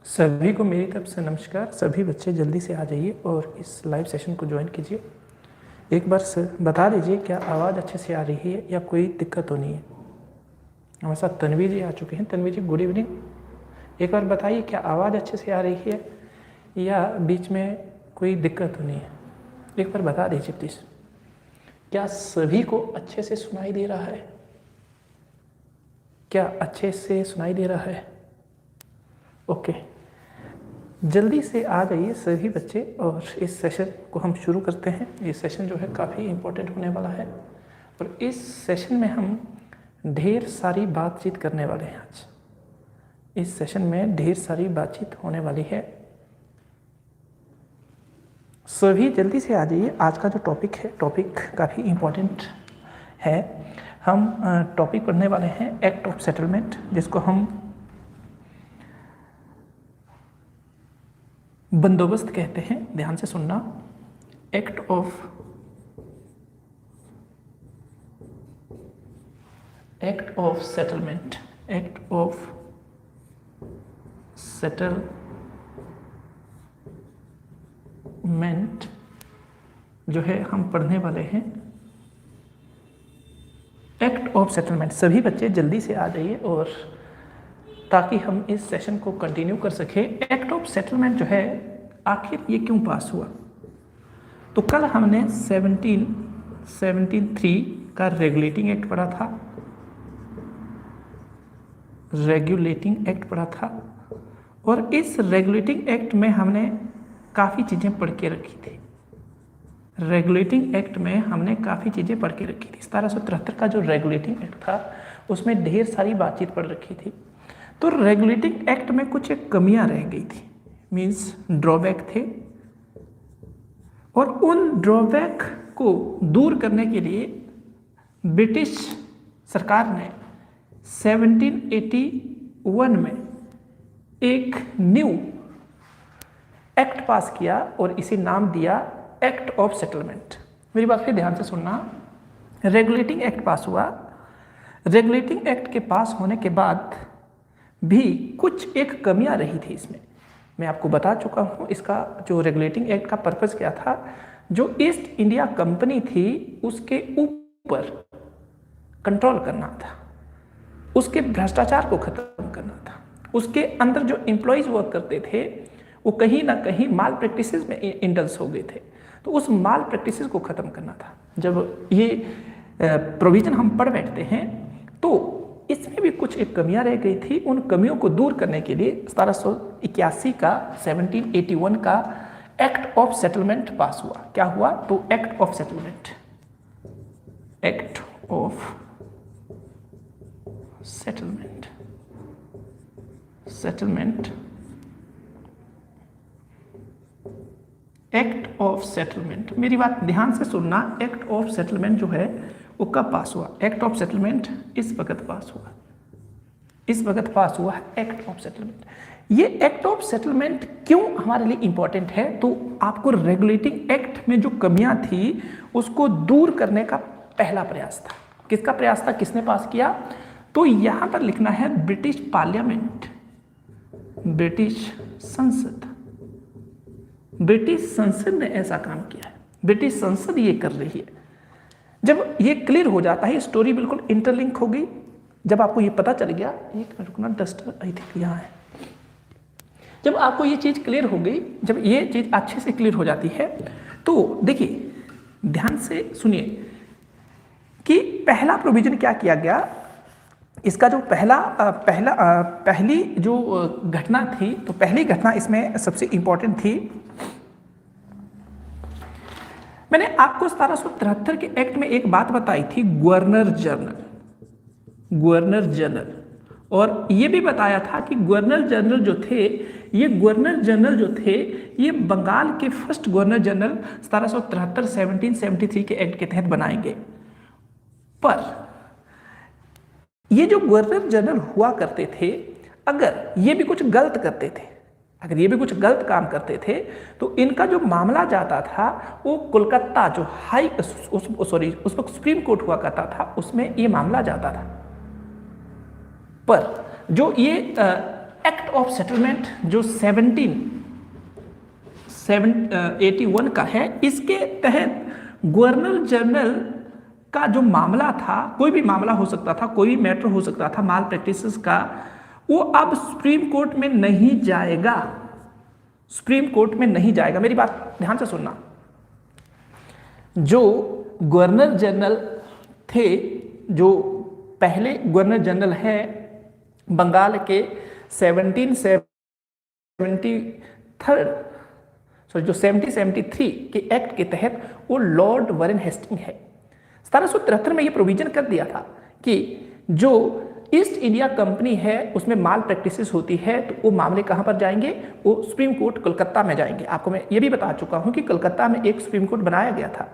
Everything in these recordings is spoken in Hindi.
सभी को मेरी तरफ से नमस्कार। सभी बच्चे जल्दी से आ जाइए और इस लाइव सेशन को ज्वाइन कीजिए। एक बार सर बता दीजिए क्या आवाज़ अच्छे से आ रही है या कोई दिक्कत तो नहीं है। हमारे साथ तन्वी जी आ चुके हैं। तन्वी जी गुड इवनिंग। एक बार बताइए क्या आवाज़ अच्छे से आ रही है या बीच में कोई दिक्कत तो नहीं है। एक बार बता दीजिए प्लीज़। क्या सभी को अच्छे से सुनाई दे रहा है? क्या अच्छे से सुनाई दे रहा है? ओके, जल्दी से आ जाइए सभी बच्चे और इस सेशन को हम शुरू करते हैं। ये सेशन जो है काफ़ी इम्पोर्टेंट होने वाला है और इस सेशन में हम ढेर सारी बातचीत करने वाले हैं। आज इस सेशन में ढेर सारी बातचीत होने वाली है। सभी जल्दी से आ जाइए। आज का जो टॉपिक है, टॉपिक काफ़ी इम्पोर्टेंट है। हम टॉपिक पढ़ने वाले हैं एक्ट ऑफ सेटलमेंट, जिसको हम बंदोबस्त कहते हैं। ध्यान से सुनना। Act of settlement, act of settlement जो है हम पढ़ने वाले हैं। Act of settlement. सभी बच्चे जल्दी से आ जाइए और ताकि हम इस सेशन को कंटिन्यू कर सकें। एक्ट ऑफ सेटलमेंट जो है आखिर ये क्यों पास हुआ? तो कल हमने 1773 का रेगुलेटिंग एक्ट पढ़ा था। रेगुलेटिंग एक्ट पढ़ा था और इस रेगुलेटिंग एक्ट में हमने काफ़ी चीज़ें पढ़ के रखी थी। रेगुलेटिंग एक्ट में हमने काफ़ी चीज़ें पढ़ के रखी थी। 1773 का जो रेगुलेटिंग एक्ट था उसमें ढेर सारी बातचीत पढ़ रखी थी। तो रेगुलेटिंग एक्ट में कुछ एक कमियां रह गई थी, मीन्स ड्रॉबैक थे, और उन ड्रॉबैक को दूर करने के लिए ब्रिटिश सरकार ने 1781 में एक न्यू एक्ट पास किया और इसे नाम दिया एक्ट ऑफ सेटलमेंट। मेरी बात फिर ध्यान से सुनना। रेगुलेटिंग एक्ट पास हुआ। रेगुलेटिंग एक्ट के पास होने के बाद भी कुछ एक कमियां रही थी इसमें। मैं आपको बता चुका हूं इसका जो रेगुलेटिंग एक्ट का पर्पस क्या था। जो ईस्ट इंडिया कंपनी थी उसके ऊपर कंट्रोल करना था, उसके भ्रष्टाचार को खत्म करना था। उसके अंदर जो एम्प्लॉयज वर्क करते थे वो कहीं ना कहीं माल प्रैक्टिसेस में इंडल्स हो गए थे, तो उस माल प्रैक्टिसेस को खत्म करना था। जब ये प्रोविजन हम पढ़ बैठते हैं तो इसमें भी कुछ एक कमियां रह गई थी। उन कमियों को दूर करने के लिए 1781 का 1781 का एक्ट ऑफ सेटलमेंट पास हुआ। क्या हुआ? तो act of settlement, act of settlement, settlement, act of settlement. मेरी बात ध्यान से सुनना। एक्ट ऑफ सेटलमेंट जो है वो कब पास हुआ? एक्ट ऑफ सेटलमेंट इस वक्त पास हुआ। इस वक्त पास हुआ है एक्ट ऑफ सेटलमेंट। ये एक्ट ऑफ सेटलमेंट क्यों हमारे लिए इंपॉर्टेंट है? तो आपको रेगुलेटिंग एक्ट में जो कमियां थी उसको दूर करने का पहला प्रयास था। किसका प्रयास था? किसने पास किया? तो यहां पर लिखना है ब्रिटिश पार्लियामेंट, ब्रिटिश संसद। ब्रिटिश संसद ने ऐसा काम किया है। ब्रिटिश संसद ये कर रही है। जब ये क्लियर हो जाता है, स्टोरी बिल्कुल इंटरलिंक हो गई। जब आपको ये पता चल गया, एक मिनट रुकना, डस्टर आई थिंक यहाँ है। जब आपको ये चीज़ क्लियर हो गई, जब ये चीज़ अच्छे से क्लियर हो जाती है तो देखिए ध्यान से सुनिए कि पहला प्रोविजन क्या किया गया। इसका जो पहली जो घटना थी, तो पहली घटना इसमें सबसे इंपॉर्टेंट थी। मैंने आपको 1773 के एक्ट में एक बात बताई थी, गवर्नर जनरल, गवर्नर जनरल, और ये भी बताया था कि गवर्नर जनरल जो थे, ये गवर्नर जनरल जो थे ये बंगाल के फर्स्ट गवर्नर जनरल 1773 के एक्ट के तहत बनाएंगे। पर ये जो गवर्नर जनरल हुआ करते थे, अगर ये भी कुछ गलत करते थे, अगर ये भी कुछ गलत काम करते थे तो इनका जो मामला जाता था वो कोलकाता जो उस वक्त सुप्रीम कोर्ट हुआ करता था, उसमें ये मामला जाता था। पर जो ये एक्ट ऑफ सेटलमेंट जो 1781 का है, इसके तहत गवर्नर जनरल का जो मामला था, कोई भी मामला हो सकता था, कोई भी मैटर हो सकता था माल प्रैक्टिसेस का, वो अब सुप्रीम कोर्ट में नहीं जाएगा, सुप्रीम कोर्ट में नहीं जाएगा। मेरी बात ध्यान से सुनना। जो गवर्नर जनरल थे, जो पहले गवर्नर जनरल है बंगाल के 1773 के एक्ट के तहत, वो लॉर्ड वॉरेन हेस्टिंग है। 1773 में ये प्रोविजन कर दिया था कि जो ईस्ट इंडिया कंपनी है उसमें माल प्रैक्टिसेस होती है, तो वो मामले कहां पर जाएंगे, वो सुप्रीम कोर्ट कोलकाता में जाएंगे। आपको मैं ये भी बता चुका हूं कि कोलकाता में एक सुप्रीम कोर्ट बनाया गया था।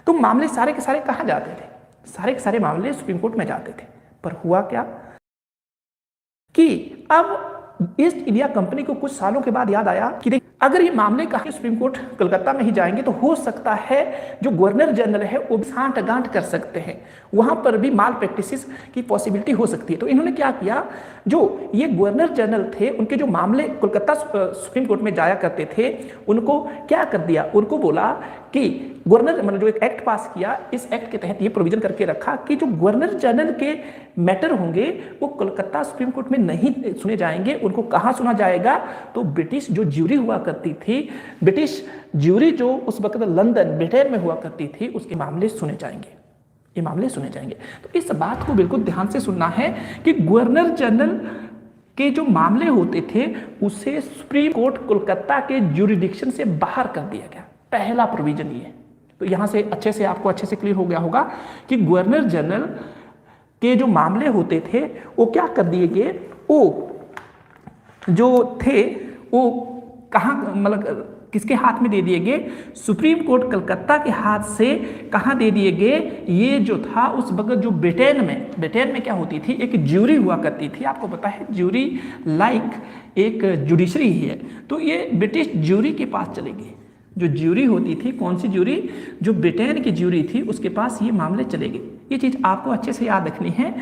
तो मामले सारे के सारे कहां जाते थे, सारे के सारे मामले सुप्रीम कोर्ट में जाते थे। पर हुआ क्या कि अब ईस्ट इंडिया कंपनी को कुछ सालों के बाद याद आया कि अगर ये मामले कहीं सुप्रीम कोर्ट कलकत्ता में ही जाएंगे तो हो सकता है जो गवर्नर जनरल है वो सांठ गांठ कर सकते हैं, वहां पर भी माल प्रैक्टिसेस की पॉसिबिलिटी हो सकती है। तो इन्होंने क्या किया, जो ये गवर्नर जनरल थे उनके जो मामले कोलकाता सुप्रीम कोर्ट में जाया करते थे, उनको क्या कर दिया, उनको बोला कि गवर्नर, मतलब जो एक एक्ट पास किया, इस एक्ट के तहत ये प्रोविजन करके रखा कि जो गवर्नर जनरल के मैटर होंगे वो कोलकाता सुप्रीम कोर्ट में नहीं सुने जाएंगे। उनको कहाँ सुना जाएगा, तो ब्रिटिश जो ज्यूरी हुआ करती थी, ब्रिटिश ज्यूरी जो उस वक्त लंदन ब्रिटेन में हुआ करती थी, उसके मामले सुने जाएंगे, ये मामले सुने जाएंगे। तो इस बात को बिल्कुल ध्यान से सुनना है कि गवर्नर जनरल के जो मामले होते थे उसे सुप्रीम कोर्ट कोलकाता के ज्यूरिडिक्शन से बाहर कर दिया गया। पहला प्रोविजन ये। तो यहां से आपको अच्छे से क्लियर हो गया होगा कि गवर्नर जनरल के जो मामले होते थे वो क्या कर दिए गए, वो जो थे वो कहाँ, मतलब किसके हाथ में दे दिए गए, सुप्रीम कोर्ट कलकत्ता के हाथ से कहाँ दे दिए गए। ये जो था उस वक्त जो ब्रिटेन में क्या होती थी, एक ज्यूरी हुआ करती थी। आपको पता है ज्यूरी लाइक एक जुडिशरी ही है, तो ये ब्रिटिश ज्यूरी के पास चलेगी। जो ज्यूरी होती थी, कौन सी ज्यूरी, जो ब्रिटेन की ज्यूरी थी, उसके पास ये मामले चले गए। ये चीज़ आपको अच्छे से याद रखनी है।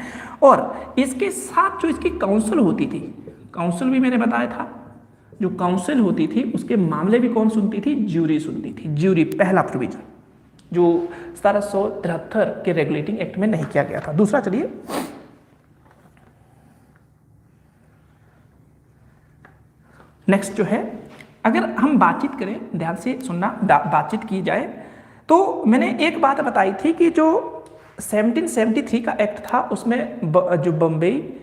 और इसके साथ जो इसकी काउंसिल होती थी, काउंसिल भी मैंने बताया था, जो काउंसिल होती थी उसके मामले भी कौन सुनती थी, ज्यूरी सुनती थी। ज्यूरी पहला प्रोविजन जो 1773 के रेगुलेटिंग एक्ट में नहीं किया गया था। दूसरा चलिए, नेक्स्ट जो है, अगर हम बातचीत करें, ध्यान से सुनना, बातचीत की जाए, तो मैंने एक बात बताई थी कि जो 1773 का एक्ट था उसमें जो बम्बई,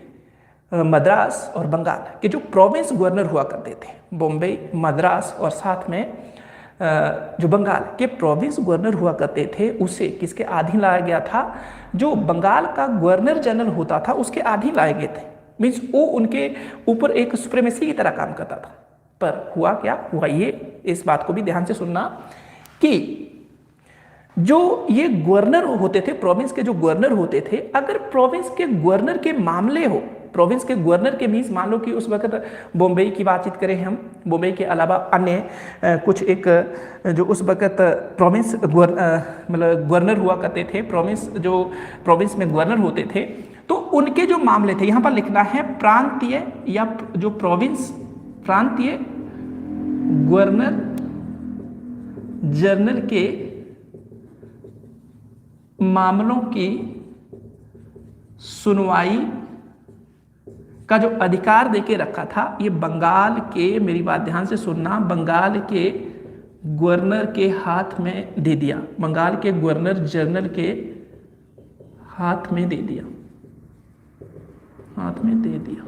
मद्रास और बंगाल के जो प्रोविंस गवर्नर हुआ करते थे, बॉम्बे, मद्रास और साथ में जो बंगाल के प्रोविंस गवर्नर हुआ करते थे, उसे किसके अधीन लाया गया था, जो बंगाल का गवर्नर जनरल होता था उसके अधीन लाए गए थे। मीन्स वो उनके ऊपर एक सुप्रीमेसी की तरह काम करता था। पर हुआ क्या हुआ, ये इस बात को भी ध्यान से सुनना कि जो ये गवर्नर होते थे, प्रोविंस के जो गवर्नर होते थे, अगर प्रोविंस के गवर्नर के मामले हो, प्रोविंस के गवर्नर के मीन्स मान लो कि उस वक्त बॉम्बे की बातचीत करें हम, बॉम्बे के अलावा अन्य कुछ एक जो उस वक्त प्रोविंस मतलब गवर्नर हुआ करते थे, प्रोविंस में गवर्नर होते थे, तो उनके जो मामले थे, यहाँ पर लिखना है प्रांतीय या जो प्रोविंस, प्रांतीय गवर्नर जनरल के मामलों की सुनवाई का जो अधिकार देके रखा था, ये बंगाल के, मेरी बात ध्यान से सुनना, बंगाल के गवर्नर के हाथ में दे दिया, बंगाल के गवर्नर जनरल के हाथ में दे दिया, हाथ में दे दिया।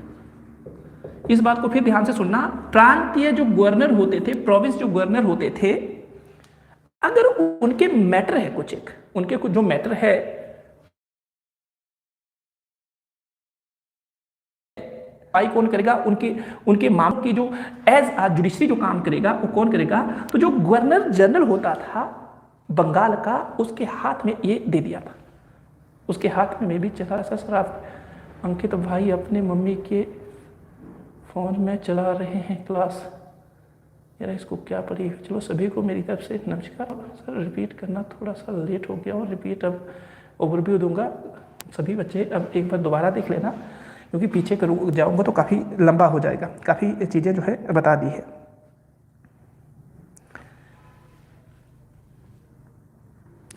इस बात को फिर ध्यान से सुनना, प्रांतीय जो गवर्नर होते थे, प्रोविंस जो गवर्नर होते थे, अगर उनके मैटर है कुछ एक, उनके कुछ जो मैटर है, कौन करेगा, उनके मामलों की जो एज आ जुडिशरी जो काम करेगा वो कौन करेगा, तो जो गवर्नर जनरल होता था बंगाल का, उसके हाथ में ये दे दिया था, उसके हाथ में। मैं भी चला सा सर, आप अंकित भाई अपने मम्मी के फोन में चला रहे हैं क्लास, यार इसको क्या पड़ी। चलो सभी को मेरी तरफ से नमस्कार। सर रिपीट करना थोड़ा सा लेट हो गया, और रिपीट अब ओवरव्यू दूंगा। सभी बच्चे अब एक बार दोबारा देख लेना क्योंकि पीछे करूँ जाऊँगा तो काफ़ी लंबा हो जाएगा, काफ़ी चीज़ें जो है बता दी है।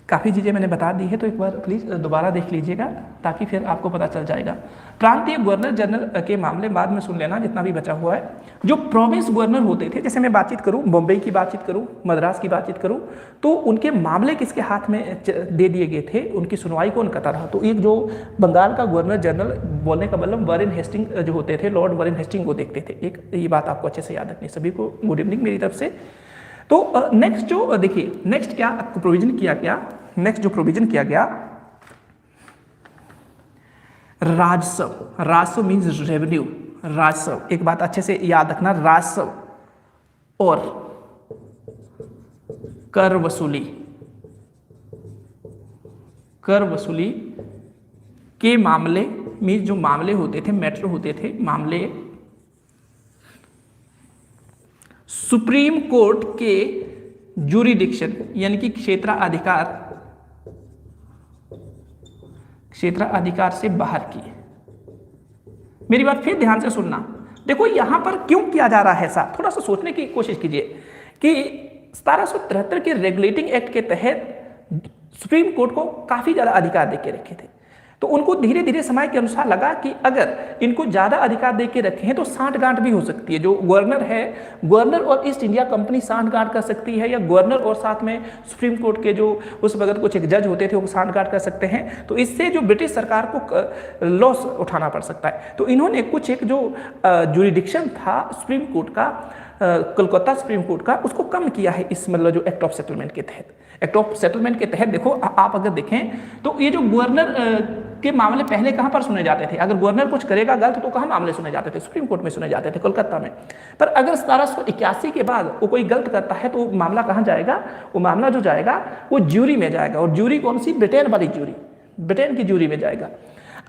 काफ़ी चीज़ें मैंने बता दी है, तो एक बार प्लीज़ दोबारा देख लीजिएगा ताकि फिर आपको पता चल जाएगा। प्रांतीय गवर्नर जनरल के मामले बाद में सुन लेना जितना भी बचा हुआ है। जो प्रोविंस गवर्नर होते थे, जैसे मैं बातचीत करूं, बम्बई की बातचीत करूं, मद्रास की बातचीत करूं, तो उनके मामले किसके हाथ में दे दिए गए थे, उनकी सुनवाई कौन करता रहा? तो एक जो बंगाल का गवर्नर जनरल, बोलने का मतलब वारेन हेस्टिंग जो होते थे, लॉर्ड वारेन हेस्टिंग को देखते थे। एक ये बात आपको अच्छे से याद रखनी। सभी को गुड इवनिंग मेरी तरफ से। तो नेक्स्ट जो देखिए, नेक्स्ट क्या प्रोविजन किया गया, नेक्स्ट जो प्रोविजन किया गया, राजस्व। राजस्व मीन्स रेवेन्यू। राजस्व, एक बात अच्छे से याद रखना, राजस्व और कर वसूली, कर वसूली के मामले मीन्स जो मामले होते थे, मैटर होते थे, मामले सुप्रीम कोर्ट के ज्यूरिडिक्शन यानी कि क्षेत्राधिकार से बाहर की। मेरी बात फिर ध्यान से सुनना। देखो यहां पर क्यों किया जा रहा है ऐसा, थोड़ा सा सोचने की कोशिश कीजिए कि 1773 के रेगुलेटिंग एक्ट के तहत सुप्रीम कोर्ट को काफी ज्यादा अधिकार देके रखे थे। तो उनको धीरे धीरे समय के अनुसार लगा कि अगर इनको ज़्यादा अधिकार दे के रखे हैं तो सांठगांठ भी हो सकती है। जो गवर्नर है, गवर्नर और ईस्ट इंडिया कंपनी सांठगांठ कर सकती है, या गवर्नर और साथ में सुप्रीम कोर्ट के जो उस वक्त कुछ एक जज होते थे वो सांठगांठ कर सकते हैं। तो इससे जो ब्रिटिश सरकार को लॉस उठाना पड़ सकता है। तो इन्होंने कुछ एक जो ज्यूरिडिक्शन था सुप्रीम कोर्ट का, कोलकाता सुप्रीम कोर्ट का, उसको कम किया है इस मतलब जो एक्ट ऑफ सेटलमेंट के तहत। एक्ट ऑफ सेटलमेंट के तहत देखो आप अगर देखें तो ये जो गवर्नर के मामले पहले कहां पर सुने जाते थे, अगर गवर्नर कुछ करेगा गलत तो कहां मामले सुने जाते थे? सुप्रीम कोर्ट में सुने जाते थे, कोलकाता में। पर अगर 1781 के बाद वो कोई गलत करता है तो मामला कहां जाएगा? वो मामला जो जाएगा वो ज्यूरी में जाएगा। और ज्यूरी कौन सी? ब्रिटेन वाली ज्यूरी, ब्रिटेन की ज्यूरी में जाएगा।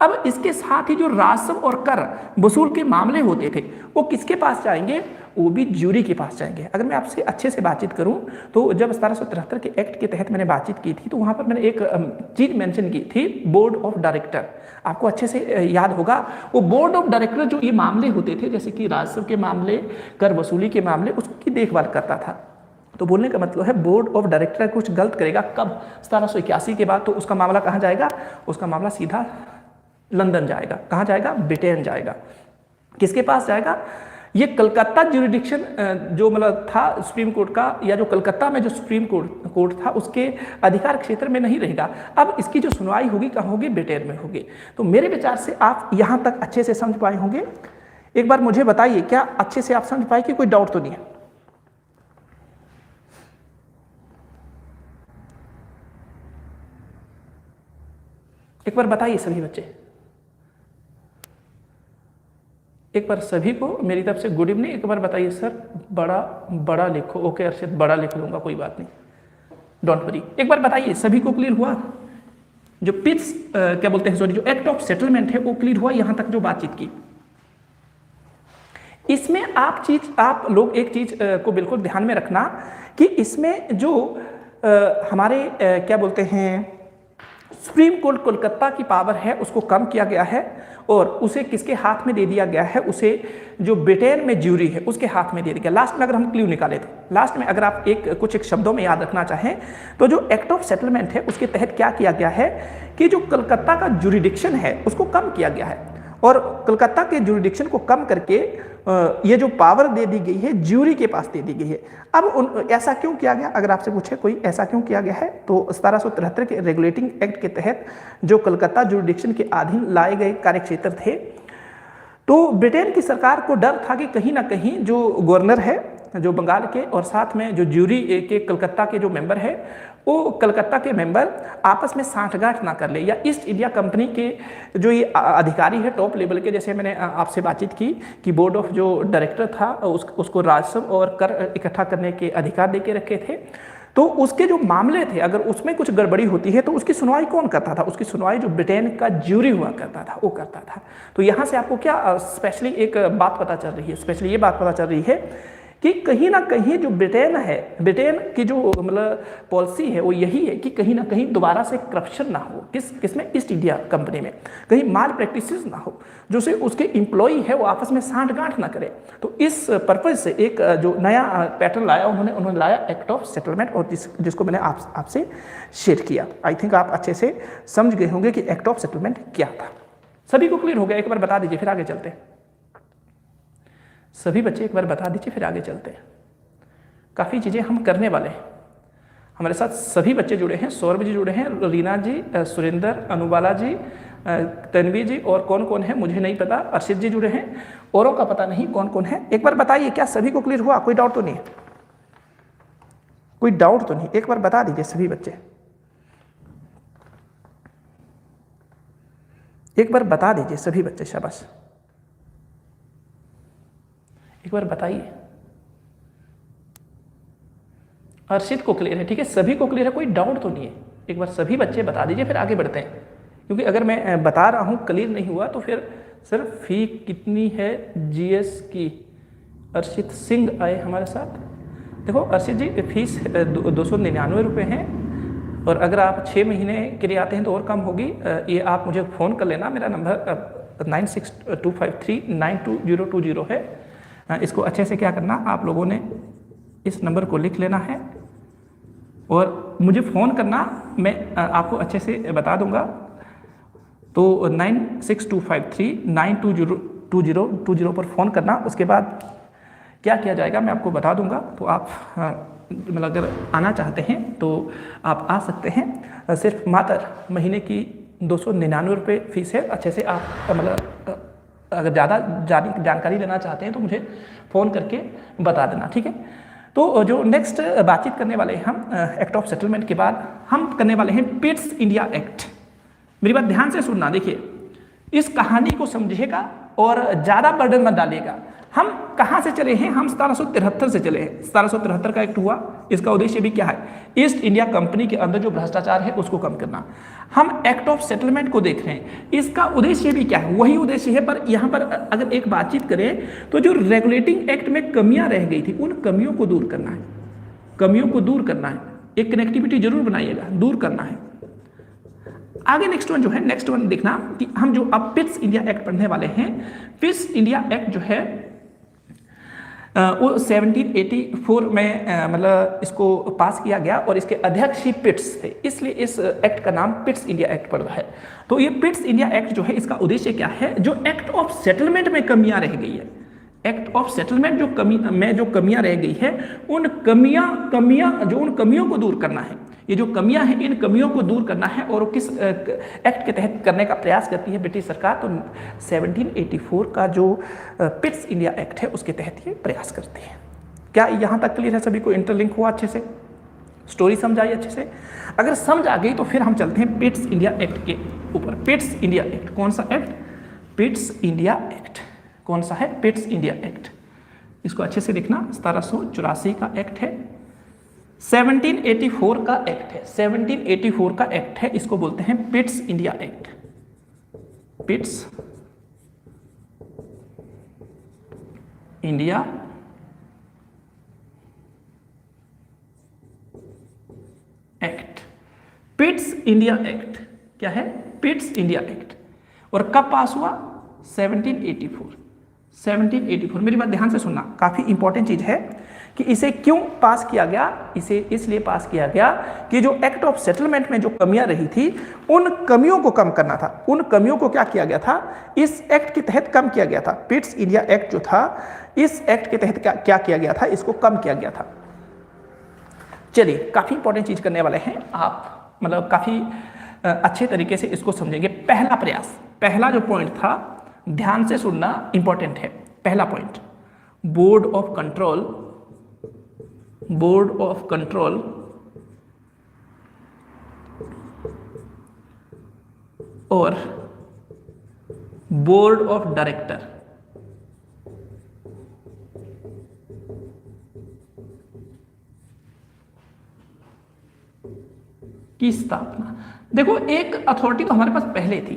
अब इसके साथ ही जो राजस्व और कर वसूल के मामले होते थे वो किसके पास जाएंगे? वो भी ज्यूरी के पास जाएंगे। अगर मैं आपसे अच्छे से बातचीत करूं तो जब 1773 के एक्ट के तहत मैंने बातचीत की थी तो वहां पर मैंने एक चीज मेंशन की थी, बोर्ड ऑफ डायरेक्टर। आपको अच्छे से याद होगा, वो बोर्ड ऑफ डायरेक्टर जो ये मामले होते थे जैसे कि राजस्व के मामले, कर वसूली के मामले, उसकी देखभाल करता था। तो बोलने का मतलब है बोर्ड ऑफ डायरेक्टर कुछ गलत करेगा कब? 1781 के बाद। तो उसका मामला कहाँ जाएगा? उसका मामला सीधा लंदन जाएगा। कहाँ जाएगा? ब्रिटेन जाएगा। किसके पास जाएगा? ये कलकत्ता ज्यूरिडिक्शन जो मतलब था सुप्रीम कोर्ट का, या जो कलकत्ता में जो सुप्रीम कोर्ट था उसके अधिकार क्षेत्र में नहीं रहेगा। अब इसकी जो सुनवाई होगी कहाँ होगी? ब्रिटेन में होगी। तो मेरे विचार से आप यहाँ तक अच्छे से समझ पाए होंगे। एक बार मुझे बताइए, क्या अच्छे से आप समझ पाए कि कोई डाउट तो नहीं है? एक बार बताइए सभी बच्चे, एक बार सभी को मेरी तरफ से गुड इवनिंग। एक बार बताइए सर, बड़ा लिखो। ओके अर्षित, बड़ा लिख लूंगा, कोई बात नहीं, डोंट वरी। एक बार बताइए सभी को क्लियर हुआ? जो पिट्स क्या बोलते हैं, सॉरी, जो एक्ट ऑफ सेटलमेंट है वो क्लियर हुआ यहां तक जो बातचीत की? इसमें आप लोग एक चीज को बिल्कुल ध्यान में रखना कि इसमें जो हमारे क्या बोलते हैं सुप्रीम कोर्ट कोलकाता की पावर है उसको कम किया गया है और उसे किसके हाथ में दे दिया गया है? उसे जो ब्रिटेन में ज्यूरी है उसके हाथ में दे दिया गया। लास्ट में अगर हम क्ल्यू निकाले तो लास्ट में अगर आप कुछ एक शब्दों में याद रखना चाहें तो जो एक्ट ऑफ सेटलमेंट है उसके तहत क्या किया गया है कि जो कलकत्ता का ज्यूरिडिक्शन है उसको कम किया गया है और कलकत्ता के ज्यूरिडिक्शन को कम करके ये जो पावर दे दी गई है ज्यूरी के पास दे दी गई है। अब ऐसा क्यों किया गया? अगर आपसे पूछे कोई ऐसा क्यों किया गया है तो 1773 के रेगुलेटिंग एक्ट के तहत जो कलकत्ता ज्यूरिडिक्शन के अधीन लाए गए कार्यक्षेत्र थे, तो ब्रिटेन की सरकार को डर था कि कहीं ना कहीं जो गवर्नर है जो बंगाल के और साथ में जो ज्यूरी के कलकत्ता के जो मेंबर है वो कलकत्ता के मेंबर आपस में सांठगांठ ना कर ले, या ईस्ट इंडिया कंपनी के जो ये अधिकारी है टॉप लेवल के, जैसे मैंने आपसे बातचीत की कि बोर्ड ऑफ जो डायरेक्टर था उसको राजस्व और कर इकट्ठा करने के अधिकार दे के रखे थे। तो उसके जो मामले थे अगर उसमें कुछ गड़बड़ी होती है तो उसकी सुनवाई कौन करता था? उसकी सुनवाई जो ब्रिटेन का ज्यूरी हुआ करता था वो करता था। तो यहाँ से आपको क्या स्पेशली एक बात पता चल रही है, स्पेशली ये बात पता चल रही है कि कहीं ना कहीं जो ब्रिटेन है, ब्रिटेन की जो मतलब पॉलिसी है वो यही है कि कहीं ना कहीं दोबारा से करप्शन ना हो, किसमें, ईस्ट इंडिया कंपनी में, कहीं माल प्रैक्टिसेस ना हो, जो से उसके एम्प्लॉई है वो आपस में सांठ-गांठ ना करे। तो इस पर्पज से एक जो नया पैटर्न लाया उन्होंने लाया एक्ट ऑफ सेटलमेंट, और जिसको मैंने आपसे शेयर किया। आई थिंक आप अच्छे से समझ गए होंगे कि एक्ट ऑफ सेटलमेंट क्या था। सभी को क्लियर हो गया? एक बार बता दीजिए फिर आगे चलते हैं। सभी बच्चे एक बार बता दीजिए फिर आगे चलते हैं। काफ़ी चीज़ें हम करने वाले हैं। हमारे साथ सभी बच्चे जुड़े हैं, सौरभ जी जुड़े हैं, रीना जी, सुरेंद्र, अनुबाला जी, तन्वी जी, और कौन कौन है मुझे नहीं पता, अर्षित जी जुड़े हैं, औरों का पता नहीं कौन कौन है। एक बार बताइए, क्या सभी को क्लियर हुआ? कोई डाउट तो नहीं है? कोई डाउट तो नहीं? एक बार बता दीजिए सभी बच्चे, एक बार बता दीजिए सभी बच्चे, शाबाश, एक बार बताइए। अर्षित को क्लियर है, ठीक है, सभी को क्लियर है, कोई डाउट तो नहीं है? एक बार सभी बच्चे बता दीजिए फिर आगे बढ़ते हैं, क्योंकि अगर मैं बता रहा हूं क्लियर नहीं हुआ तो फिर सर फी कितनी है जीएस की? अर्षित सिंह आए हमारे साथ। देखो अर्षित जी, फीस 299 रुपये हैं, और अगर आप 6 महीने के लिए आते हैं तो और कम होगी। ये आप मुझे फ़ोन कर लेना, मेरा नंबर 9625392020 है। इसको अच्छे से क्या करना, आप लोगों ने इस नंबर को लिख लेना है और मुझे फ़ोन करना, मैं आपको अच्छे से बता दूंगा। तो 9625392020 पर फ़ोन करना। उसके बाद क्या किया जाएगा मैं आपको बता दूंगा। तो आप मतलब अगर आना चाहते हैं तो आप आ सकते हैं। सिर्फ मात्र महीने की 299 रुपये फीस है। अच्छे से आप मतलब अगर ज़्यादा जानकारी लेना चाहते हैं तो मुझे फ़ोन करके बता देना, ठीक है। तो जो नेक्स्ट बातचीत करने वाले हैं हम एक्ट ऑफ सेटलमेंट के बाद, हम करने वाले हैं पिट्स इंडिया एक्ट। मेरी बात ध्यान से सुनना, देखिए इस कहानी को समझिएगा और ज़्यादा बर्डन मत डालिएगा। हम कहाँ से चले हैं? हम 1773 से चले हैं। 1773 का एक्ट हुआ। इसका उद्देश्य भी क्या है? ईस्ट इंडिया कंपनी के अंदर जो भ्रष्टाचार है उसको कम करना। हम एक्ट ऑफ सेटलमेंट को देख रहे हैं, इसका उद्देश्य भी क्या है? वही उद्देश्य है, पर यहाँ पर अगर एक बातचीत करें तो जो रेगुलेटिंग एक्ट में कमियां रह गई थी, उन कमियों को दूर करना है, कमियों को दूर करना है। एक कनेक्टिविटी जरूर बनाइएगा, दूर करना है। आगे नेक्स्ट वन जो है, नेक्स्ट वन देखना कि हम जो अब पिट्स इंडिया एक्ट पढ़ने वाले हैं, पिट्स इंडिया एक्ट जो है वो 1784 में मतलब इसको पास किया गया और इसके अध्यक्ष ही पिट्स थे, इसलिए इस एक्ट का नाम पिट्स इंडिया एक्ट पड़ रहा है। तो ये पिट्स इंडिया एक्ट जो है, इसका उद्देश्य क्या है? जो एक्ट ऑफ सेटलमेंट में कमियां रह गई है, एक्ट ऑफ सेटलमेंट जो कमियां रह गई है, उन कमियों को दूर करना है। ये जो कमियां हैं, इन कमियों को दूर करना है। और किस एक्ट के तहत करने का प्रयास करती है ब्रिटिश सरकार? तो 1784 का जो पिट्स इंडिया एक्ट है उसके तहत ये प्रयास करती है। क्या यहाँ तक क्लियर है? सभी को इंटरलिंक हुआ अच्छे से? स्टोरी समझ आई अच्छे से? अगर समझ आ गई तो फिर हम चलते हैं पिट्स इंडिया एक्ट के ऊपर। पिट्स इंडिया एक्ट कौन सा एक्ट? पिट्स इंडिया एक्ट कौन सा है? Pitt's India act. इसको अच्छे से देखना, 1784 का एक्ट है, 1784 का एक्ट है, 1784 का एक्ट है। इसको बोलते हैं Pitt's India act. Pitt's India act. Pitt's India act क्या है? Pitt's India act. और कब पास हुआ? 1784। 1784। मेरी बात ध्यान से सुनना, काफी इंपॉर्टेंट चीज है कि इसे क्यों पास किया गया। इसे इसलिए पास किया गया कि जो एक्ट ऑफ सेटलमेंट में जो कमियां रही थी, उन कमियों को कम करना था। उन कमियों को क्या किया गया था? इस एक्ट के तहत कम किया गया था। पिट्स इंडिया एक्ट जो था, इस एक्ट के तहत क्या किया गया था? इसको कम किया गया था। चलिए, काफी इंपॉर्टेंट चीज करने वाले हैं आप, मतलब काफी अच्छे तरीके से इसको समझेंगे। पहला प्रयास, पहला जो पॉइंट था, ध्यान से सुनना, इंपॉर्टेंट है। पहला point, board of control, board of control और बोर्ड ऑफ डायरेक्टर की स्थापना। देखो, एक अथॉरिटी तो हमारे पास पहले थी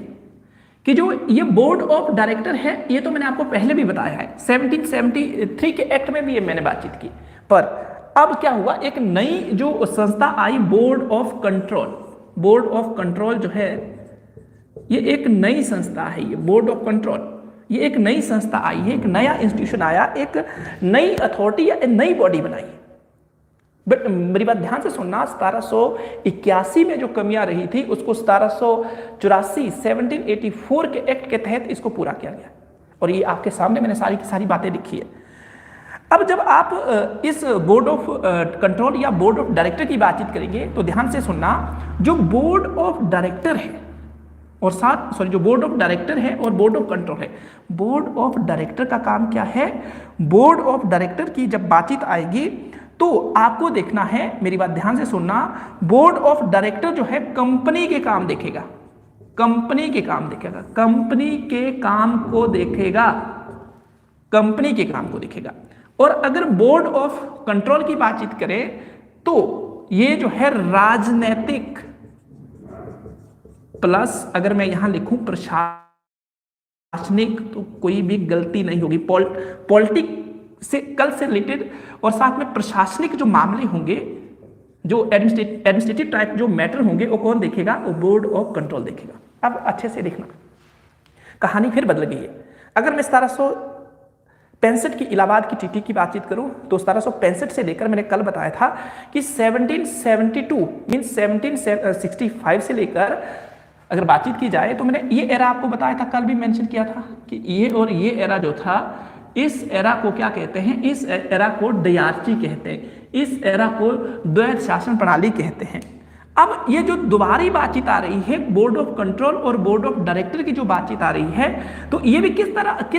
कि जो ये बोर्ड ऑफ डायरेक्टर है, ये तो मैंने आपको पहले भी बताया है, 1773 के एक्ट में भी ये मैंने बातचीत की। पर अब क्या हुआ, एक नई जो संस्था आई, board of control. Board of control जो है ये एक नई संस्था है, ये बोर्ड ऑफ कंट्रोल, ये एक नई संस्था आई है, एक नया इंस्टीट्यूशन आया, एक नई अथॉरिटी या नई बॉडी बनाई। बट मेरी बात ध्यान से सुनना, 1781 में जो कमियां रही थी उसको 1784 के एक्ट के तहत इसको पूरा किया गया। और ये आपके सामने मैंने सारी की सारी बातें लिखी है। अब जब आप इस बोर्ड ऑफ कंट्रोल या बोर्ड ऑफ डायरेक्टर की बातचीत करेंगे तो ध्यान से सुनना, जो बोर्ड ऑफ डायरेक्टर है और जो बोर्ड ऑफ डायरेक्टर है और बोर्ड ऑफ कंट्रोल है, बोर्ड ऑफ डायरेक्टर का काम क्या है? बोर्ड ऑफ डायरेक्टर की जब बातचीत आएगी तो आपको देखना है, मेरी बात ध्यान से सुनना, बोर्ड ऑफ डायरेक्टर जो है कंपनी के काम देखेगा, कंपनी के काम देखेगा, कंपनी के काम को देखेगा, कंपनी के काम को देखेगा। और अगर बोर्ड ऑफ कंट्रोल की बातचीत करें तो ये जो है राजनैतिक प्लस अगर मैं यहां लिखूं प्रशासनिक, तो कोई भी गलती नहीं होगी, पॉलिटिक से कल से रिलेटेड और साथ में प्रशासनिक जो मामले होंगे, जो एडमिनिस्ट्रेटिव टाइप जो मैटर होंगे, वो कौन देखेगा? वो बोर्ड ऑफ कंट्रोल देखेगा। अब अच्छे से देखना, कहानी फिर बदल गई है। अगर मैं 1765 की इलाहाबाद की ट्रीटी की बातचीत करूं तो 1765 से लेकर, मैंने कल बताया था कि 1772 मींस 1765 से लेकर अगर बातचीत की जाए तो मैंने ये एरा आपको बताया था, कल भी मेंशन किया था कि ये और ये एरा जो था, इस एरा को क्या कहते हैं? इस एरा को डयार्ची कहते हैं, इस एरा को द्वैध शासन प्रणाली कहते हैं। अब ये जो दोबारी बातचीत आ रही है, बोर्ड ऑफ कंट्रोल और बोर्ड ऑफ डायरेक्टर की जो बातचीत आ रही है, तो ये भी किस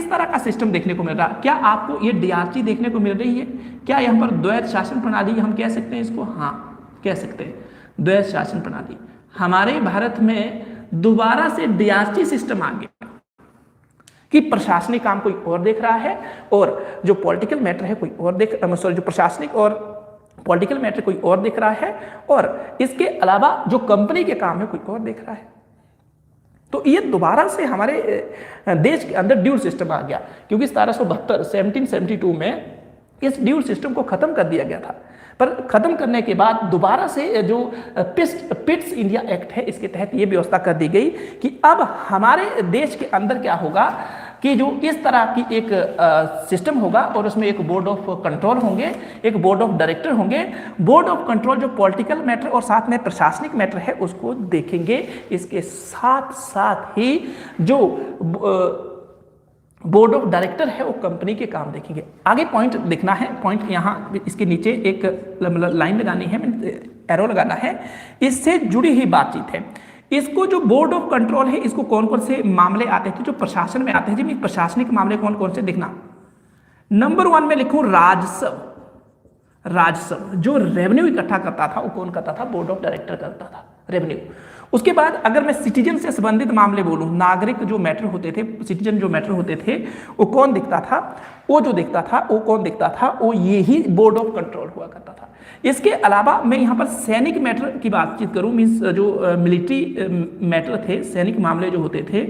तरह का सिस्टम देखने को मिल रहा है? क्या आपको ये डयार्ची देखने को मिल रही है? क्या यहाँ पर द्वैध शासन प्रणाली हम कह सकते हैं इसको? हाँ, कह सकते हैं द्वैध शासन प्रणाली। हमारे भारत में दोबारा से डयार्ची सिस्टम आ गया कि प्रशासनिक काम कोई और देख रहा है और जो पॉलिटिकल मैटर है कोई और जो प्रशासनिक और पॉलिटिकल मैटर कोई और देख रहा है, और इसके अलावा जो कंपनी के काम है कोई और देख रहा है। तो ये दोबारा से हमारे देश के अंदर ड्यूल सिस्टम आ गया, क्योंकि 1772 में इस ड्यूल सिस्टम को खत्म कर दिया गया था। पर खत्म करने के बाद दोबारा से जो पिट्स इंडिया एक्ट है, इसके तहत ये व्यवस्था कर दी गई कि अब हमारे देश के अंदर क्या होगा कि जो इस तरह की एक सिस्टम होगा और उसमें एक बोर्ड ऑफ कंट्रोल होंगे, एक बोर्ड ऑफ डायरेक्टर होंगे। बोर्ड ऑफ कंट्रोल जो पॉलिटिकल मैटर और साथ में प्रशासनिक मैटर है उसको देखेंगे, इसके साथ साथ ही जो बोर्ड ऑफ डायरेक्टर है वो कंपनी के काम देखेंगे। आगे पॉइंट देखना है, पॉइंट यहाँ इसके नीचे एक लाइन लगानी है, एरो लगाना है, इससे जुड़ी हुई बातचीत है। इसको जो बोर्ड ऑफ कंट्रोल है, इसको कौन कौन से मामले आते हैं जो प्रशासन में आते हैं जी? प्रशासनिक मामले कौन कौन से देखना। नंबर 1 में लिखूं राजस्व। राजस्व जो रेवेन्यू इकट्ठा करता था वो कौन करता था? बोर्ड ऑफ डायरेक्टर करता था, रेवेन्यू। उसके बाद अगर मैं सिटीजन से संबंधित मामले बोलूं, नागरिक जो मैटर होते थे, सिटीजन जो मैटर होते थे, वो कौन दिखता था? वो जो दिखता था वो कौन दिखता था? वो यही बोर्ड ऑफ कंट्रोल हुआ करता था। इसके अलावा मैं यहाँ पर सैनिक मैटर की बातचीत करूं, मीन्स जो मिलिट्री मैटर थे, सैनिक मामले जो होते थे,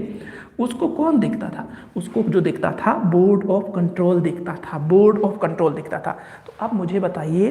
उसको कौन देखता था? उसको जो देखता था बोर्ड ऑफ कंट्रोल देखता था, बोर्ड ऑफ कंट्रोल देखता था। तो अब मुझे बताइए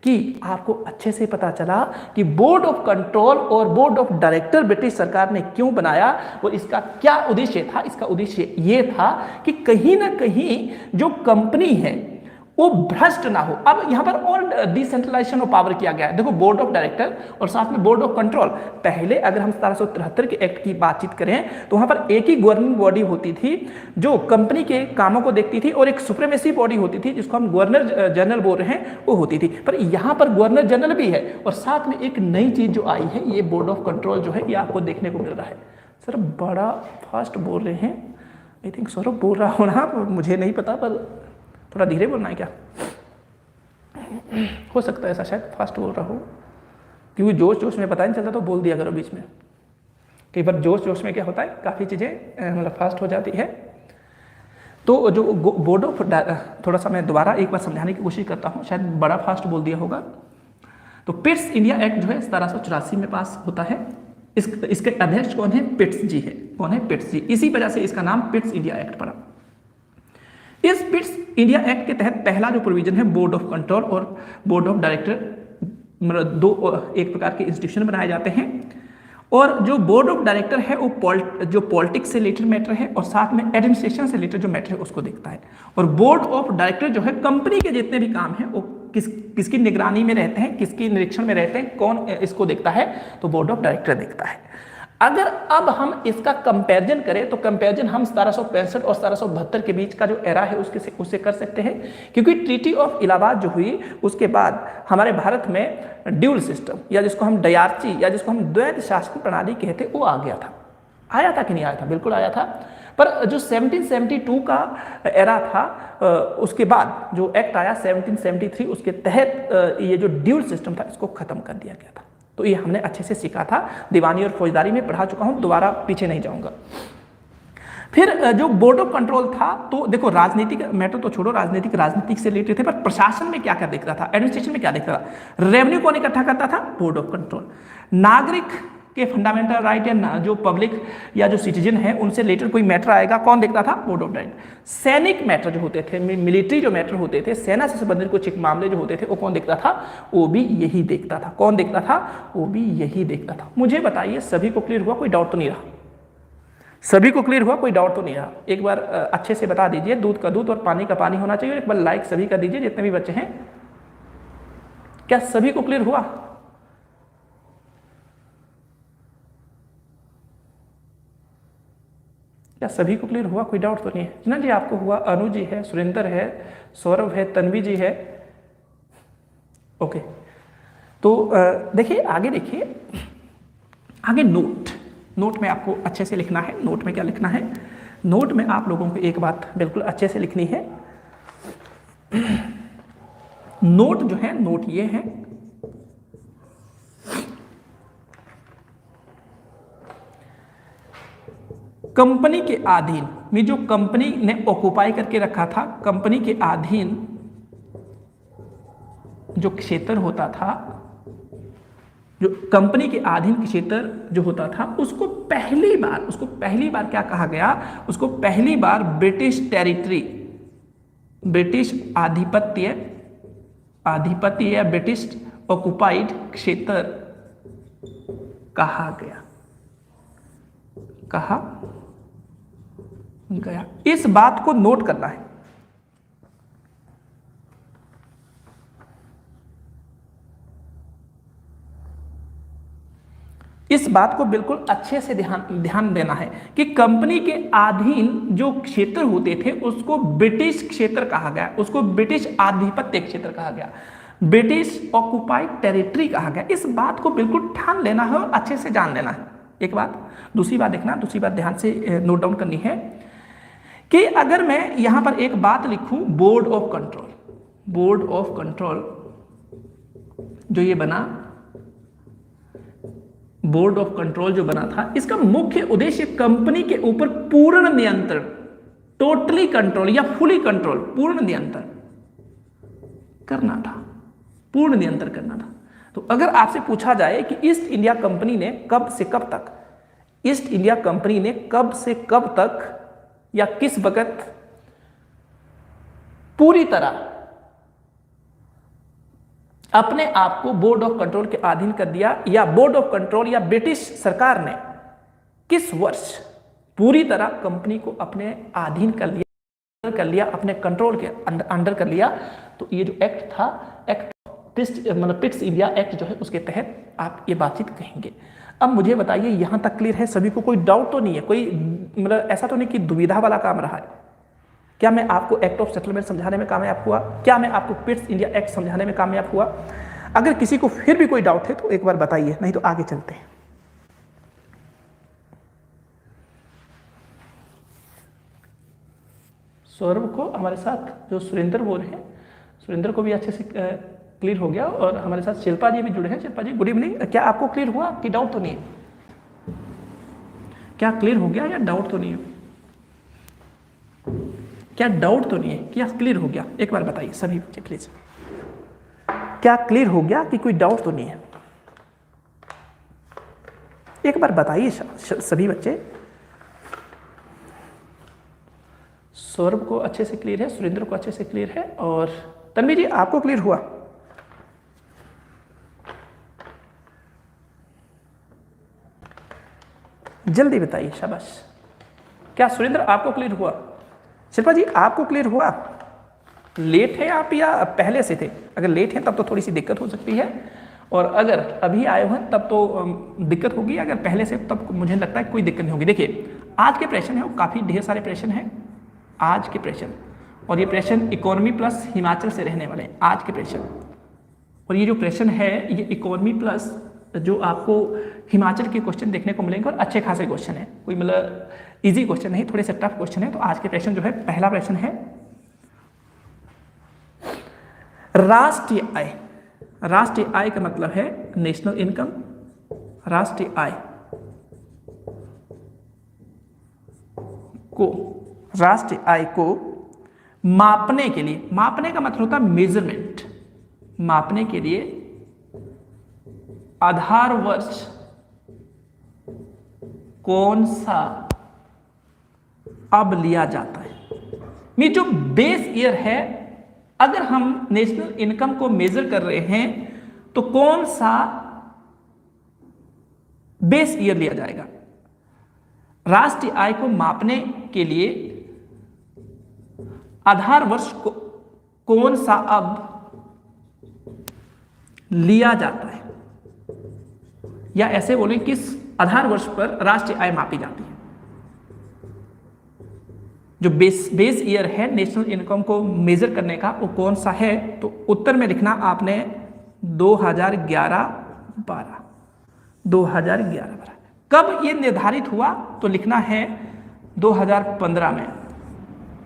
कि आपको अच्छे से पता चला कि बोर्ड ऑफ कंट्रोल और बोर्ड ऑफ डायरेक्टर ब्रिटिश सरकार ने क्यों बनाया और इसका क्या उद्देश्य था। इसका उद्देश्य ये था कि कहीं ना कहीं जो कंपनी है वो भ्रष्ट ना हो। अब यहाँ पर और डिसेंट्रलाइजेशन ऑफ पावर किया गया है। देखो, बोर्ड ऑफ डायरेक्टर और साथ में बोर्ड ऑफ कंट्रोल। पहले अगर हम 1773 के एक्ट की बातचीत करें तो वहाँ पर एक ही गवर्निंग बॉडी होती थी जो कंपनी के कामों को देखती थी, और एक सुप्रीमेसी बॉडी होती थी जिसको हम गवर्नर जनरल बोल रहे हैं, वो होती थी। पर यहाँ पर गवर्नर जनरल भी है और साथ में एक नई चीज जो आई है, ये बोर्ड ऑफ कंट्रोल जो है, ये आपको देखने को मिल रहा है। सर बड़ा फास्ट बोल रहे हैं, आई थिंक सौरभ बोल रहा हो ना, मुझे नहीं पता, पर थोड़ा धीरे बोलना है क्या? हो सकता है ऐसा, शायद फास्ट बोल रहा हो, क्योंकि जोश जोश में पता नहीं चलता तो बोल दिया करो बीच में। कई बार जोश जोश में क्या होता है, काफ़ी चीज़ें मतलब फास्ट हो जाती है। तो जो बोर्ड ऑफ, थोड़ा सा मैं दोबारा एक बार समझाने की कोशिश करता हूँ, शायद बड़ा फास्ट बोल दिया होगा। तो पिट्स इंडिया एक्ट जो है 1784 में पास होता है। इसके अध्यक्ष कौन है? पिट्स जी है। कौन है? पिट्स जी। इसी वजह से इसका नाम पिट्स इंडिया एक्ट पड़ा। इस पिट्स इंडिया एक्ट के तहत पहला जो प्रोविजन है, बोर्ड ऑफ कंट्रोल और बोर्ड ऑफ डायरेक्टर, मतलब दो एक प्रकार के इंस्टीट्यूशन बनाए जाते हैं। और जो बोर्ड ऑफ डायरेक्टर है वो जो पॉलिटिक्स से रिलेटेड मैटर है और साथ में एडमिनिस्ट्रेशन से रिलेटेड जो मैटर है उसको देखता है। और बोर्ड ऑफ डायरेक्टर जो है कंपनी के जितने भी काम हैं वो किसकी निगरानी में रहते हैं, किसकी निरीक्षण में रहते हैं, कौन इसको देखता है? तो बोर्ड ऑफ डायरेक्टर देखता है। अगर अब हम इसका कंपैरिजन करें तो कंपैरिजन हम 1765 और 1772 के बीच का जो एरा है उससे कर सकते हैं, क्योंकि ट्रीटी ऑफ इलाहाबाद जो हुई उसके बाद हमारे भारत में ड्यूल सिस्टम या जिसको हम डयार्ची या जिसको हम द्वैत शासन प्रणाली कहते वो आ गया था। आया था कि नहीं आया था? बिल्कुल आया था। पर जो 1772 का एरा था उसके बाद जो एक्ट आया 1773 उसके तहत ये जो ड्यूल सिस्टम था इसको खत्म कर दिया गया था। तो ये हमने अच्छे से सीखा था, दीवानी और फौजदारी में पढ़ा चुका हूं, दोबारा पीछे नहीं जाऊंगा। फिर जो बोर्ड ऑफ कंट्रोल था, तो देखो राजनीतिक मैटर तो छोड़ो, राजनीतिक से रिलेटेड थे, पर प्रशासन में क्या क्या देख रहा था, एडमिनिस्ट्रेशन में क्या देख रहा था? रेवेन्यू कौन इकट्ठा करता था? Board of control. नागरिक के फंडामेंटल राइट या जो पब्लिक या जो सिटीजन है उनसे रिलेटेड कोई मैटर आएगा, कौन देखता था? Board of director. सैनिक मैटर जो होते थे, मिलिट्री जो मैटर होते थे, सेना से संबंधित कुछ एक मामले जो होते थे वो कौन देखता था? वो भी यही देखता था। कौन देखता था? वो भी यही देखता था। मुझे बताइए सभी को क्लियर हुआ? कोई डाउट तो नहीं रहा? सभी को क्लियर हुआ? कोई डाउट तो नहीं रहा? एक बार अच्छे से बता दीजिए, दूध का दूध और पानी का पानी होना चाहिए। एक बार लाइक सभी कर दीजिए जितने भी बच्चे हैं। क्या सभी को क्लियर हुआ? क्या सभी को क्लियर हुआ? कोई डाउट तो नहीं है ना जी? आपको हुआ? अनु जी है, सुरेंद्र है, सौरभ है, तन्वी जी है। ओके, तो देखिए आगे, देखिए आगे नोट में आपको अच्छे से लिखना है। नोट में क्या लिखना है? नोट में आप लोगों को एक बात बिल्कुल अच्छे से लिखनी है। नोट जो है, नोट ये है, कंपनी के अधीन में जो कंपनी ने ऑक्युपाई करके रखा था, कंपनी के अधीन जो क्षेत्र होता था, जो कंपनी के अधीन क्षेत्र जो होता था उसको पहली बार क्या कहा गया? उसको पहली बार ब्रिटिश टेरिटरी, ब्रिटिश आधिपत्य या ब्रिटिश ऑक्युपाइड क्षेत्र कहा गया। इस बात को नोट करना है। इस बात को बिल्कुल अच्छे से ध्यान देना है कि कंपनी के अधीन जो क्षेत्र होते थे उसको ब्रिटिश क्षेत्र कहा गया, उसको ब्रिटिश आधिपत्य क्षेत्र कहा गया, ब्रिटिश ऑक्युपाइड टेरिटरी कहा गया। इस बात को बिल्कुल ठान लेना है और अच्छे से जान लेना है। एक बात। दूसरी बात देखना, दूसरी बात ध्यान से नोट डाउन करनी है कि अगर मैं यहां पर एक बात लिखूं, बोर्ड ऑफ कंट्रोल जो ये बना, बोर्ड ऑफ कंट्रोल जो बना था, इसका मुख्य उद्देश्य कंपनी के ऊपर पूर्ण नियंत्रण, टोटली कंट्रोल या फुली कंट्रोल, पूर्ण नियंत्रण करना था, पूर्ण नियंत्रण करना था। तो अगर आपसे पूछा जाए कि ईस्ट इंडिया कंपनी ने कब से कब तक, ईस्ट इंडिया कंपनी ने कब से कब तक या किस वक्त पूरी तरह अपने आप को बोर्ड ऑफ कंट्रोल के अधीन कर दिया, या बोर्ड ऑफ कंट्रोल या ब्रिटिश सरकार ने किस वर्ष पूरी तरह कंपनी को अपने अधीन कर लिया, अपने कंट्रोल के अंडर कर लिया, तो ये जो एक्ट था, एक्ट पिट्स इंडिया एक्ट जो है, उसके तहत आप ये बातचीत कहेंगे। अब मुझे बताइए यहां तक क्लियर है सभी को? कोई डाउट तो नहीं है? कोई मतलब ऐसा तो नहीं कि दुविधा वाला काम रहा है? क्या मैं आपको एक्ट ऑफ सेटलमेंट समझाने में कामयाब हुआ? क्या मैं आपको पिट्स इंडिया एक्ट समझाने में कामयाब हुआ? अगर किसी को फिर भी कोई डाउट है तो एक बार बताइए, नहीं तो आगे चलते हैं। सौरभ को हमारे साथ जो सुरेंद्र बोल रहे हैं, सुरेंद्र को भी अच्छे से क्लियर हो गया, और हमारे साथ शिल्पा जी भी जुड़े हैं। शिल्पा जी गुड इवनिंग। क्या आपको क्लियर हुआ कि डाउट तो नहीं है? क्या क्लियर हो गया या डाउट तो नहीं है? क्या डाउट तो नहीं है? क्या क्लियर हो गया? एक बार बताइए सभी प्लीज, क्या क्लियर हो गया कि कोई डाउट तो नहीं है? एक बार बताइए सभी बच्चे, सौरभ को अच्छे से क्लियर है, सुरेंद्र को अच्छे से क्लियर है, और तन्वी जी आपको क्लियर हुआ? जल्दी बताइए, शाबाश। क्या सुरेंद्र आपको क्लियर हुआ? शिल्पा जी आपको क्लियर हुआ? लेट है आप या पहले से थे? अगर लेट है तब तो थोड़ी सी दिक्कत हो सकती है, और अगर अभी आए हुए हैं तब तो दिक्कत होगी, अगर पहले से तब मुझे लगता है कोई दिक्कत नहीं होगी। देखिए आज के प्रश्न है वो काफ़ी ढेर सारे प्रश्न हैं आज के प्रश्न, और ये प्रश्न इकोनॉमी प्लस हिमाचल से रहने वाले हैं आज के प्रश्न। और ये जो प्रश्न है ये इकोनॉमी प्लस जो आपको हिमाचल के क्वेश्चन देखने को मिलेंगे, और अच्छे खासे क्वेश्चन है, कोई मतलब इजी क्वेश्चन नहीं, थोड़े से टफ क्वेश्चन है। तो आज के प्रश्न जो है, पहला प्रश्न है राष्ट्रीय आय। राष्ट्रीय आय का मतलब है नेशनल इनकम। राष्ट्रीय आय को, राष्ट्रीय आय को मापने के लिए, मापने का मतलब होता है मेजरमेंट, मापने के लिए आधार वर्ष कौन सा अब लिया जाता है। ये जो बेस ईयर है, अगर हम नेशनल इनकम को मेजर कर रहे हैं तो कौन सा बेस ईयर लिया जाएगा। राष्ट्रीय आय को मापने के लिए आधार वर्ष को कौन सा अब लिया जाता है, या ऐसे बोले किस आधार वर्ष पर राष्ट्रीय आय मापी जाती है। जो बेस ईयर है नेशनल इनकम को मेजर करने का वो कौन सा है, तो उत्तर में लिखना आपने 2011-12। 2011-12 कब ये निर्धारित हुआ, तो लिखना है 2015 में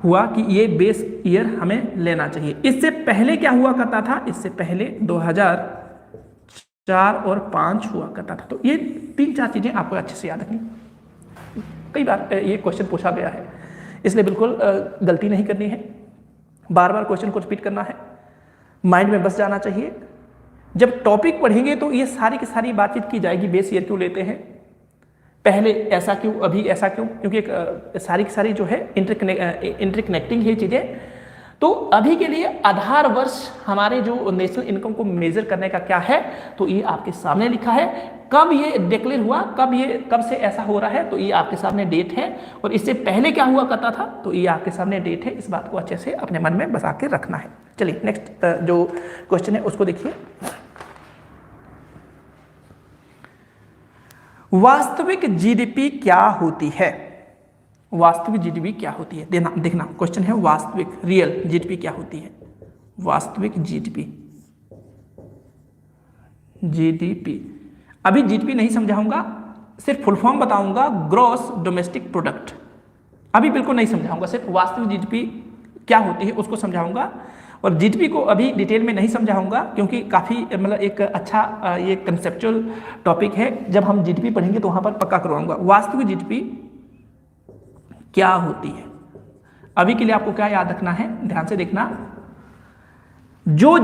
हुआ कि ये बेस ईयर हमें लेना चाहिए। इससे पहले क्या हुआ करता था, इससे पहले 2004 और 5 हुआ करता था। तो ये 3-4 चीजें आपको अच्छे से याद रखनी। कई बार ये क्वेश्चन पूछा गया है, इसलिए बिल्कुल गलती नहीं करनी है, बार बार क्वेश्चन को रिपीट करना है, माइंड में बस जाना चाहिए। जब टॉपिक पढ़ेंगे तो ये सारी की सारी बातचीत की जाएगी, बेस ईयर क्यों लेते हैं, पहले ऐसा क्यों, अभी ऐसा क्यों, क्योंकि सारी की सारी जो है इंटरकनेक्टिंग है चीज़ें। तो अभी के लिए आधार वर्ष हमारे जो नेशनल इनकम को मेजर करने का क्या है, तो ये आपके सामने लिखा है। कब ये डिक्लेयर हुआ, कब से ऐसा हो रहा है, तो ये आपके सामने डेट है। और इससे पहले क्या हुआ करता था, तो ये आपके सामने डेट है। इस बात को अच्छे से अपने मन में बसा के रखना है। चलिए नेक्स्ट जो क्वेश्चन है उसको देखिए। वास्तविक जीडीपी क्या होती है। वास्तविक जीडीपी क्या होती है, देखना क्वेश्चन है वास्तविक, रियल जीडीपी क्या होती है। वास्तविक जीडीपी अभी जीडीपी नहीं समझाऊंगा, सिर्फ फुल फॉर्म बताऊंगा, ग्रॉस डोमेस्टिक प्रोडक्ट। अभी बिल्कुल नहीं समझाऊंगा, सिर्फ वास्तविक जीडीपी क्या होती है उसको समझाऊंगा। और जीडीपी को अभी डिटेल में नहीं समझाऊंगा, क्योंकि काफ़ी मतलब एक अच्छा ये कंसेप्चुअल टॉपिक है। जब हम जीडीपी पढ़ेंगे तो वहाँ पर पक्का करवाऊंगा। वास्तविक जीडीपी क्या होती है, अभी के लिए आपको क्या याद रखना है, ध्यान से देखना। जो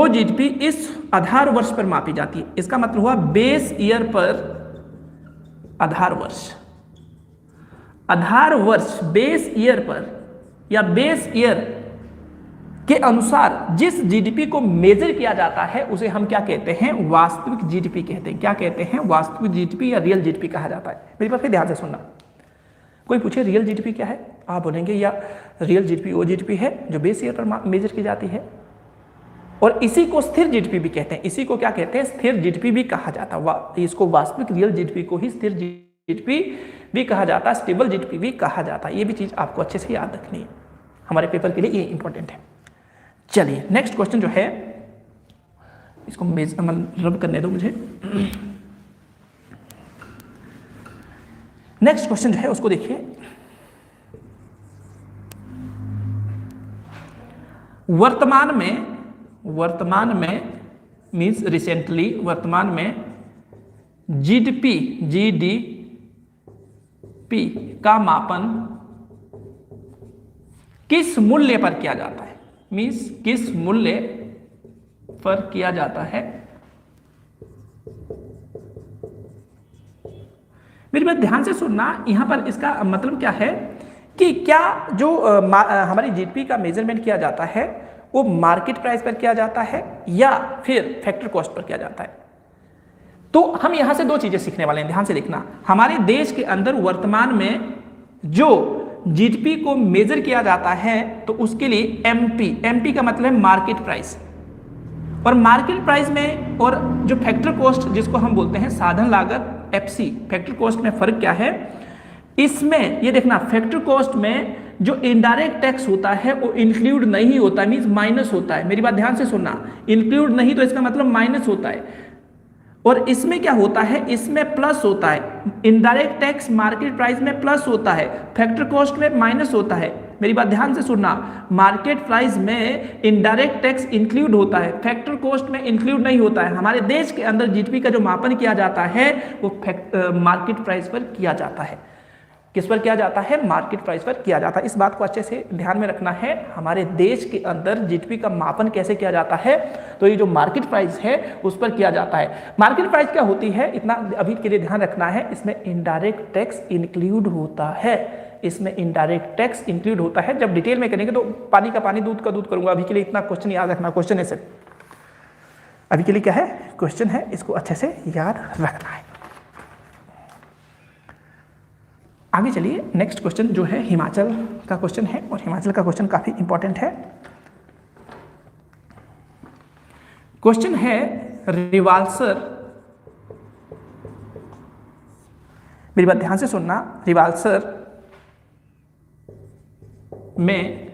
जीडीपी इस आधार वर्ष पर मापी जाती है, इसका मतलब हुआ बेस ईयर पर आधार वर्ष बेस ईयर पर या बेस ईयर के अनुसार जिस जीडीपी को मेजर किया जाता है उसे हम क्या कहते हैं, वास्तविक जीडीपी कहते हैं। क्या कहते हैं, वास्तविक जीडीपी या रियल जीडीपी कहा जाता है। मेरी बात फिर ध्यान से सुनना। कोई पूछे रियल जीडीपी क्या है, आप बोलेंगे या रियल जीडीपी वो जीडीपी है जो बेस ईयर पर मेजर की जाती है, और इसी को स्थिर जीडीपी भी कहते हैं। इसी को क्या कहते हैं, स्थिर जीडीपी भी कहा जाता है। इसको वास्तविक रियल जीडीपी को ही स्थिर जीडीपी भी कहा जाता है, स्टेबल जीडीपी भी कहा जाता है। ये भी चीज आपको अच्छे से याद रखनी है, हमारे पेपर के लिए ये इंपॉर्टेंट है। चलिए नेक्स्ट क्वेश्चन जो है, इसको रब करने दो मुझे। नेक्स्ट क्वेश्चन जो है उसको देखिए। वर्तमान में मीन्स रिसेंटली, वर्तमान में जीडीपी का मापन किस मूल्य पर किया जाता है, मीन्स किस मूल्य पर किया जाता है। मेरी बात ध्यान से सुनना, यहाँ पर इसका मतलब क्या है कि क्या जो हमारी जीडीपी का मेजरमेंट किया जाता है वो मार्केट प्राइस पर किया जाता है या फिर फैक्टर कॉस्ट पर किया जाता है। तो हम यहां से दो चीजें सीखने वाले हैं, ध्यान से देखना। हमारे देश के अंदर वर्तमान में जो जीडीपी को मेजर किया जाता है तो उसके लिए एमपी का मतलब है मार्केट प्राइस, और मार्केट प्राइस में और जो फैक्टर कॉस्ट जिसको हम बोलते हैं साधन लागत एफसी, फैक्टर कॉस्ट में फर्क क्या है। इसमें ये देखना, फैक्टर कॉस्ट में जो इनडायरेक्ट टैक्स होता है वो इंक्लूड नहीं होता है, मींस माइनस होता है। मेरी बात ध्यान से सुनना, इंक्लूड नहीं तो इसका मतलब माइनस होता है। और इसमें क्या होता है, इसमें प्लस होता है। इनडायरेक्ट टैक्स मार्केट प्राइस में प्लस होता है, फैक्टर कॉस्ट में माइनस होता है। मेरी बात ध्यान से सुनना, मार्केट प्राइस में इनडायरेक्ट टैक्स इंक्लूड होता है, फैक्टर कॉस्ट में इंक्लूड नहीं होता है। हमारे देश के अंदर जीडीपी का जो मापन किया जाता है वो मार्केट प्राइस पर किया जाता है। किस पर किया जाता है, मार्केट प्राइस पर किया जाता है। इस बात को अच्छे से ध्यान में रखना है। हमारे देश के अंदर जीडीपी का मापन कैसे किया जाता है, तो ये जो मार्केट प्राइस है उस पर किया जाता है। मार्केट प्राइस क्या होती है, इतना अभी के लिए ध्यान रखना है, इसमें इनडायरेक्ट टैक्स इंक्लूड होता है, इसमें इनडायरेक्ट टैक्स इंक्लूड होता है। जब डिटेल में करेंगे तो पानी का पानी दूध का दूध करूंगा। अभी के लिए इतना क्वेश्चन याद रखना, क्वेश्चन है सिर्फ अभी के लिए क्या है, क्वेश्चन है, इसको अच्छे से याद रखना है। आगे चलिए, नेक्स्ट क्वेश्चन जो है हिमाचल का क्वेश्चन है, और हिमाचल का क्वेश्चन काफी इंपॉर्टेंट है। क्वेश्चन है रिवाल्सर, मेरी बात ध्यान से सुनना, रिवाल्सर में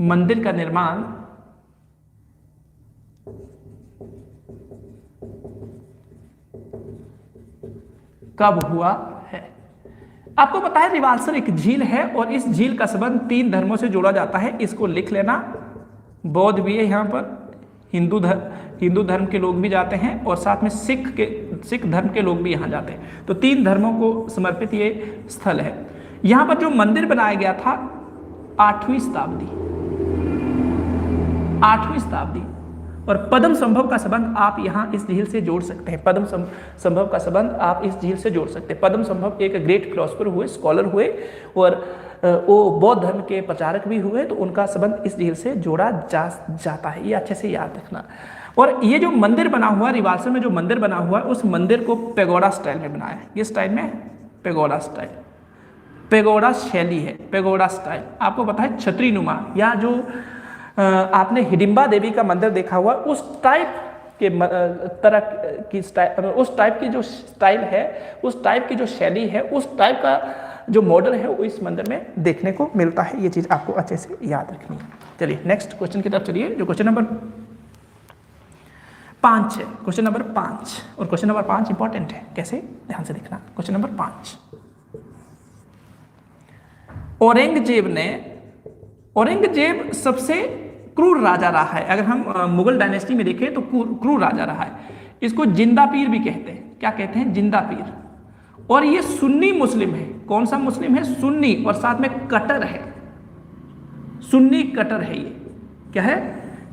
मंदिर का निर्माण कब हुआ है। आपको पता है रिवाल्सर एक झील है और इस झील का संबंध 3 धर्मों से जोड़ा जाता है। इसको लिख लेना, बौद्ध भी है यहाँ पर, हिंदू धर्म के लोग भी जाते हैं, और साथ में सिख धर्म के लोग भी यहाँ जाते हैं। तो 3 धर्मों को समर्पित ये स्थल है। यहाँ पर जो मंदिर बनाया गया था 8वीं शताब्दी, और पद्म संभव का संबंध आप यहाँ इस झील से जोड़ सकते हैं। पद्म संभव का संबंध आप इस झील से जोड़ सकते हैं। पद्म संभव एक ग्रेट फिलोसफर हुए, स्कॉलर हुए, और वो बौद्ध धर्म के प्रचारक भी हुए, तो उनका संबंध इस झील से जोड़ा जाता है। ये अच्छे से याद रखना। और ये जो मंदिर बना हुआ रिवाल्सर में, जो मंदिर बना हुआ, उस मंदिर को पेगोडा स्टाइल में बनाया है। ये स्टाइल में पेगोडा स्टाइल, पेगोडा शैली है, पेगोडा स्टाइल। आपको पता है छतरी नुमा, या जो आपने हिडिंबा देवी का मंदिर देखा हुआ, उस टाइप के तरह की स्टाइल, उस टाइप की जो स्टाइल है, उस टाइप की जो शैली है, उस टाइप का जो मॉडल है वो इस मंदिर में देखने को मिलता है। ये चीज आपको अच्छे से याद रखनी है। चलिए नेक्स्ट क्वेश्चन की तरफ चलिए, जो क्वेश्चन नंबर 5 है। क्वेश्चन नंबर 5, और क्वेश्चन नंबर 5 इंपॉर्टेंट है। कैसे, ध्यान से देखना। क्वेश्चन नंबर 5, औरंगजेब सबसे क्रूर राजा रहा है। अगर हम मुगल डायनेस्टी में देखें तो क्रूर राजा रहा है। इसको जिंदा पीर भी कहते हैं। क्या कहते हैं, जिंदा पीर। और ये सुन्नी मुस्लिम है। कौन सा मुस्लिम है, सुन्नी, और साथ में कट्टर है, सुन्नी कट्टर है। ये क्या है,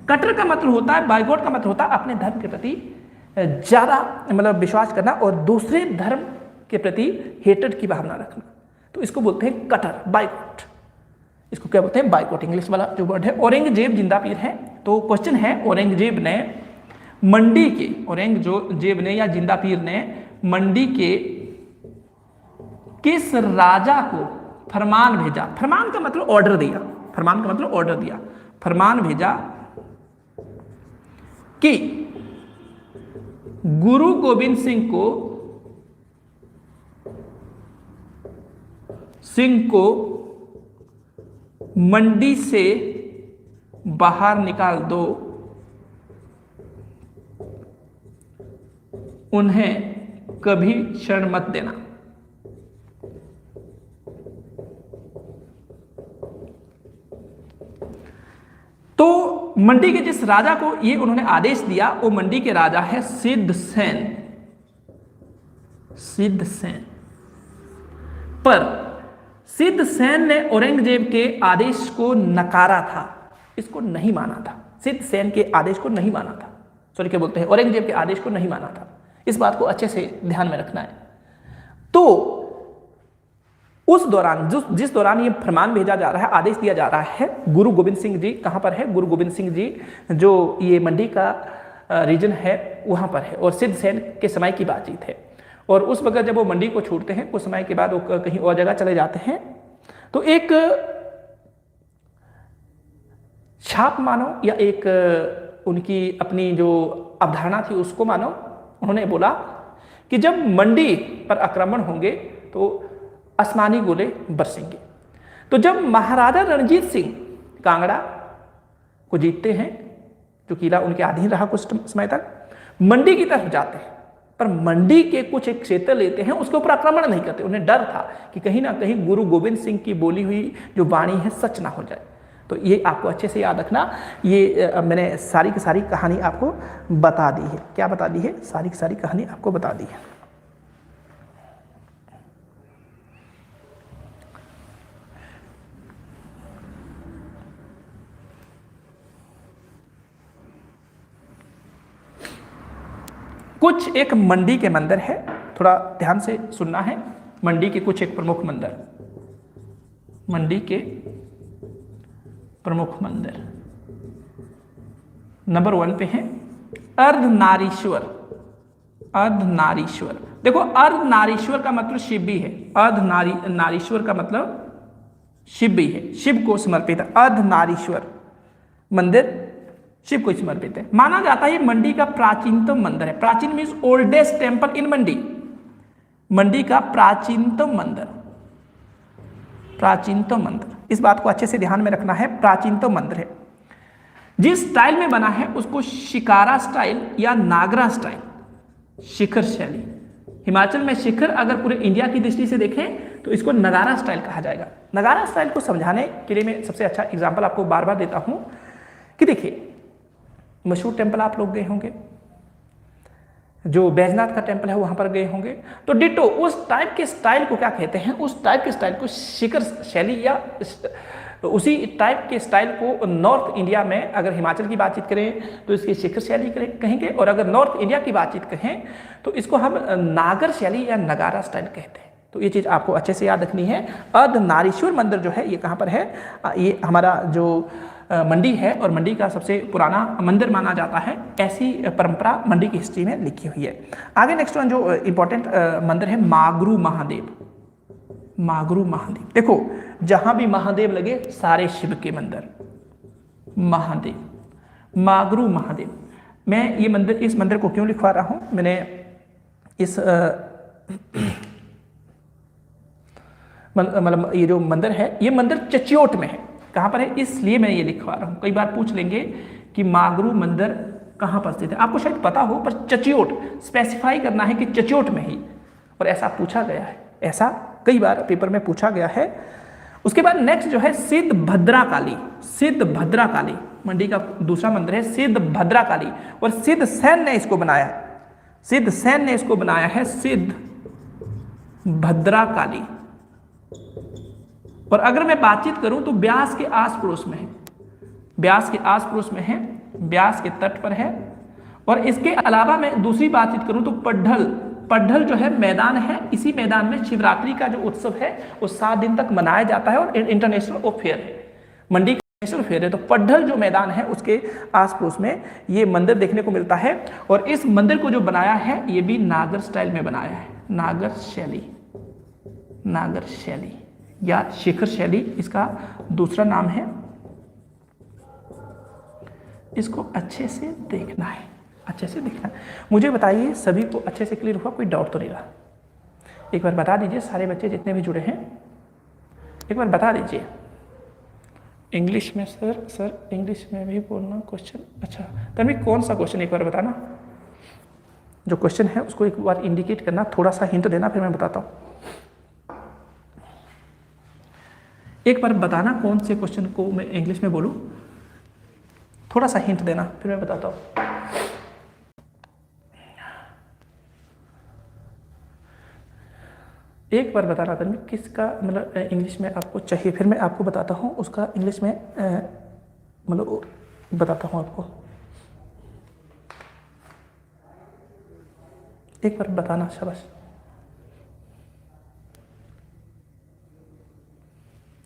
कट्टर का मतलब होता है, बाइगॉट का मतलब होता है अपने धर्म के प्रति ज्यादा मतलब विश्वास करना और दूसरे धर्म के प्रति हेटेड की भावना रखना। तो इसको बोलते हैं कट्टर, बाइगॉट। इसको क्या बोलते हैं, बाइकॉट, इंग्लिश वाला जो वर्ड है। औरंगजेब जिंदा पीर है। तो क्वेश्चन है, औरंगजेब ने मंडी के, औरंगजेब ने या जिंदा पीर ने मंडी के किस राजा को फरमान भेजा। फरमान का मतलब ऑर्डर दिया, फरमान का मतलब ऑर्डर दिया, फरमान भेजा कि गुरु गोविंद सिंह को मंडी से बाहर निकाल दो, उन्हें कभी शरण मत देना। तो मंडी के जिस राजा को ये उन्होंने आदेश दिया, वो मंडी के राजा है सिद्धसेन। पर सिद्धसेन ने औरंगजेब के आदेश को नकारा था, इसको नहीं माना था। सिद्धसेन के आदेश को नहीं माना था, सॉरी क्या बोलते हैं, औरंगजेब के आदेश को नहीं माना था। इस बात को अच्छे से ध्यान में रखना है। तो उस दौरान जिस दौरान ये फरमान भेजा जा रहा है, आदेश दिया जा रहा है, गुरु गोविंद सिंह जी कहाँ पर है? गुरु गोविंद सिंह जी जो ये मंडी का रीजन है वहाँ पर है, और सिद्ध सेन के समय की बातचीत है। और उस वक्त जब वो मंडी को छोड़ते हैं, कुछ समय के बाद वो कहीं और जगह चले जाते हैं, तो एक छाप मानो या एक उनकी अपनी जो अवधारणा थी उसको मानो, उन्होंने बोला कि जब मंडी पर आक्रमण होंगे तो आसमानी गोले बरसेंगे। तो जब महाराजा रणजीत सिंह कांगड़ा को जीतते हैं, जो किला उनके अधीन रहा कुछ समय तक, मंडी की तरफ जाते हैं, पर मंडी के कुछ एक क्षेत्र लेते हैं, उसके ऊपर आक्रमण नहीं करते। उन्हें डर था कि कहीं ना कहीं गुरु गोविंद सिंह की बोली हुई जो वाणी है सच ना हो जाए। तो ये आपको अच्छे से याद रखना। ये मैंने सारी की सारी कहानी आपको बता दी है। क्या बता दी है? सारी की सारी कहानी आपको बता दी है। कुछ एक मंडी के मंदिर है, थोड़ा ध्यान से सुनना है। मंडी के कुछ एक प्रमुख मंदिर, मंडी के प्रमुख मंदिर नंबर 1 पे है अर्धनारीश्वर। अर्धनारीश्वर, देखो अर्धनारीश्वर का मतलब शिव भी है। अर्धनारीश्वर का मतलब शिव भी है, शिव को समर्पित है। अर्धनारीश्वर मंदिर शिव को समर्पित है। माना जाता है ये मंडी का प्राचीनतम मंदिर है। प्राचीन मीन्स ओल्डेस्ट टेम्पल इन मंडी। मंडी का प्राचीनतम मंदिर, प्राचीनतम मंदिर, इस बात को अच्छे से ध्यान में रखना है। प्राचीनतम मंदिर है। जिस स्टाइल में बना है उसको शिकारा स्टाइल या नागरा स्टाइल, शिखर शैली। हिमाचल में शिखर अगर पूरे इंडिया की दृष्टि से देखें तो इसको नगारा स्टाइल कहा जाएगा। नगारा स्टाइल को समझाने के लिए मैं सबसे अच्छा एग्जाम्पल आपको बार बार देता हूं कि देखिए, मशहूर टेम्पल आप लोग गए होंगे, जो बैजनाथ का टेम्पल है वहां पर गए होंगे, तो डिटो उस टाइप के स्टाइल को क्या कहते हैं? उस टाइप के स्टाइल को शिखर शैली या उसी टाइप के स्टाइल को नॉर्थ इंडिया में अगर हिमाचल की बातचीत करें तो इसकी शिखर शैली कहेंगे, और अगर नॉर्थ इंडिया की बातचीत कहें तो इसको हम नागर शैली या नगारा स्टाइल कहते हैं। तो ये चीज़ आपको अच्छे से याद रखनी है। अर्धनारीश्वर मंदिर जो है ये कहाँ पर है? ये हमारा जो मंडी है, और मंडी का सबसे पुराना मंदिर माना जाता है। ऐसी परंपरा मंडी की हिस्ट्री में लिखी हुई है। आगे नेक्स्ट वन जो इंपॉर्टेंट मंदिर है, मागरू महादेव। मागरू महादेव, देखो जहां भी महादेव लगे सारे शिव के मंदिर। महादेव, मागरू महादेव। मैं ये मंदिर, इस मंदिर को क्यों लिखवा रहा हूं? मैंने इस मतलब ये जो मंदिर है, ये मंदिर चच्योट में है। कहाँ पर है? इसलिए मैं ये लिखवा रहा हूँ। कई बार पूछ लेंगे कि मागरू मंदिर कहाँ पर स्थित है, आपको शायद पता हो, पर चच्योट स्पेसिफाई करना है कि चच्योट में ही, और ऐसा पूछा गया है। ऐसा कई बार पेपर में पूछा गया है। उसके बाद नेक्स्ट जो है सिद्ध भद्राकाली। सिद्ध भद्राकाली मंडी का दूसरा मंदिर है, सिद्ध भद्राकाली, और सिद्ध सेन ने इसको बनाया है। सिद्ध सेन ने इसको बनाया है, सिद्ध भद्राकाली। और अगर मैं बातचीत करूं तो ब्यास के आस पड़ोस में है, ब्यास के आस पड़ोस में है, ब्यास के तट पर है। और इसके अलावा मैं दूसरी बातचीत करूं तो पड्ढल जो है मैदान है, इसी मैदान में शिवरात्रि का जो उत्सव है वो 7 दिन तक मनाया जाता है, और इंटरनेशनल फेयर है, मंडी का नेशनल फेयर है। तो पड्ढल जो मैदान है उसके आस पड़ोस में ये मंदिर देखने को मिलता है। और इस मंदिर को जो बनाया है ये भी नागर स्टाइल में बनाया है, नागर शैली, नागर शैली या शिखर शैली इसका दूसरा नाम है। इसको अच्छे से देखना है, अच्छे से देखना है। मुझे बताइए सभी को अच्छे से क्लियर हुआ? कोई डाउट तो नहीं रहा? एक बार बता दीजिए सारे बच्चे जितने भी जुड़े हैं, एक बार बता दीजिए। इंग्लिश में सर इंग्लिश में भी बोलना क्वेश्चन। अच्छा तभी कौन सा क्वेश्चन एक बार बताना, जो क्वेश्चन है उसको एक बार इंडिकेट करना, थोड़ा सा हिंट देना, फिर मैं बताता हूँ। एक बार बताना कौन से क्वेश्चन को मैं इंग्लिश में बोलूं, थोड़ा सा हिंट देना, फिर मैं बताता हूं। एक बार बताना था किसका मतलब इंग्लिश में आपको चाहिए, फिर मैं आपको बताता हूं उसका इंग्लिश में मतलब बताता हूं आपको। एक बार बताना, शाबाश।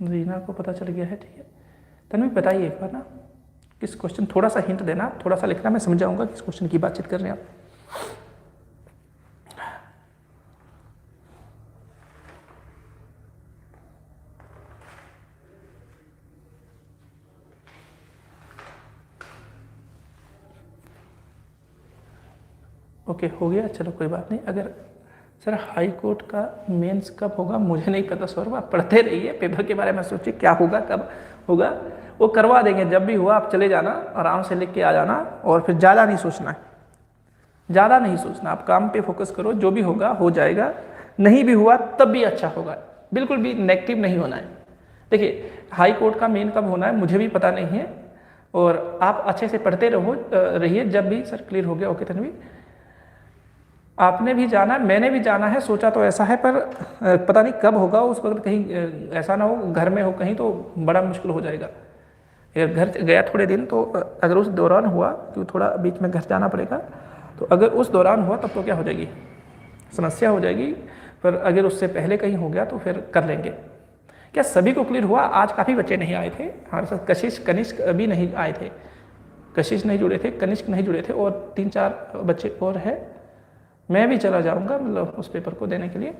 रीना को पता चल गया है, ठीक है। तन्वी बताइए एक बार ना, किस क्वेश्चन, थोड़ा सा हिंट देना, थोड़ा सा लिखना, मैं समझ जाऊंगा किस क्वेश्चन की बातचीत कर रहे हैं आप। ओके हो गया, चलो कोई बात नहीं। अगर सर हाई कोर्ट का मेंस कब होगा, मुझे नहीं पता सर, आप पढ़ते रहिए, पेपर के बारे में सोचिए क्या होगा कब होगा, वो करवा देंगे। जब भी हुआ आप चले जाना, आराम से लिख के आ जाना, और फिर ज़्यादा नहीं सोचना है, ज़्यादा नहीं सोचना, आप काम पे फोकस करो, जो भी होगा हो जाएगा, नहीं भी हुआ तब भी अच्छा होगा, बिल्कुल भी नेगेटिव नहीं होना है। देखिए हाई कोर्ट का मेन कब होना है मुझे भी पता नहीं है, और आप अच्छे से पढ़ते रहिए, जब भी सर क्लियर हो गया। ओके तन्वी, आपने भी जाना, मैंने भी जाना है, सोचा तो ऐसा है, पर पता नहीं कब होगा, उस वक्त कहीं ऐसा ना हो घर में हो कहीं, तो बड़ा मुश्किल हो जाएगा। अगर घर गया थोड़े दिन तो अगर उस दौरान हुआ, क्योंकि थोड़ा बीच में घर जाना पड़ेगा, तो अगर उस दौरान हुआ तब तो क्या हो जाएगी, समस्या हो जाएगी। पर अगर उससे पहले कहीं हो गया तो फिर कर लेंगे। क्या सभी को क्लियर हुआ? आज काफ़ी बच्चे नहीं आए थे हमारे साथ, कशिश कनिष्क भी नहीं आए थे, कशिश नहीं जुड़े थे, कनिष्क नहीं जुड़े थे, और 3-4 बच्चे और है। मैं भी चला जाऊंगा मतलब उस पेपर को देने के लिए।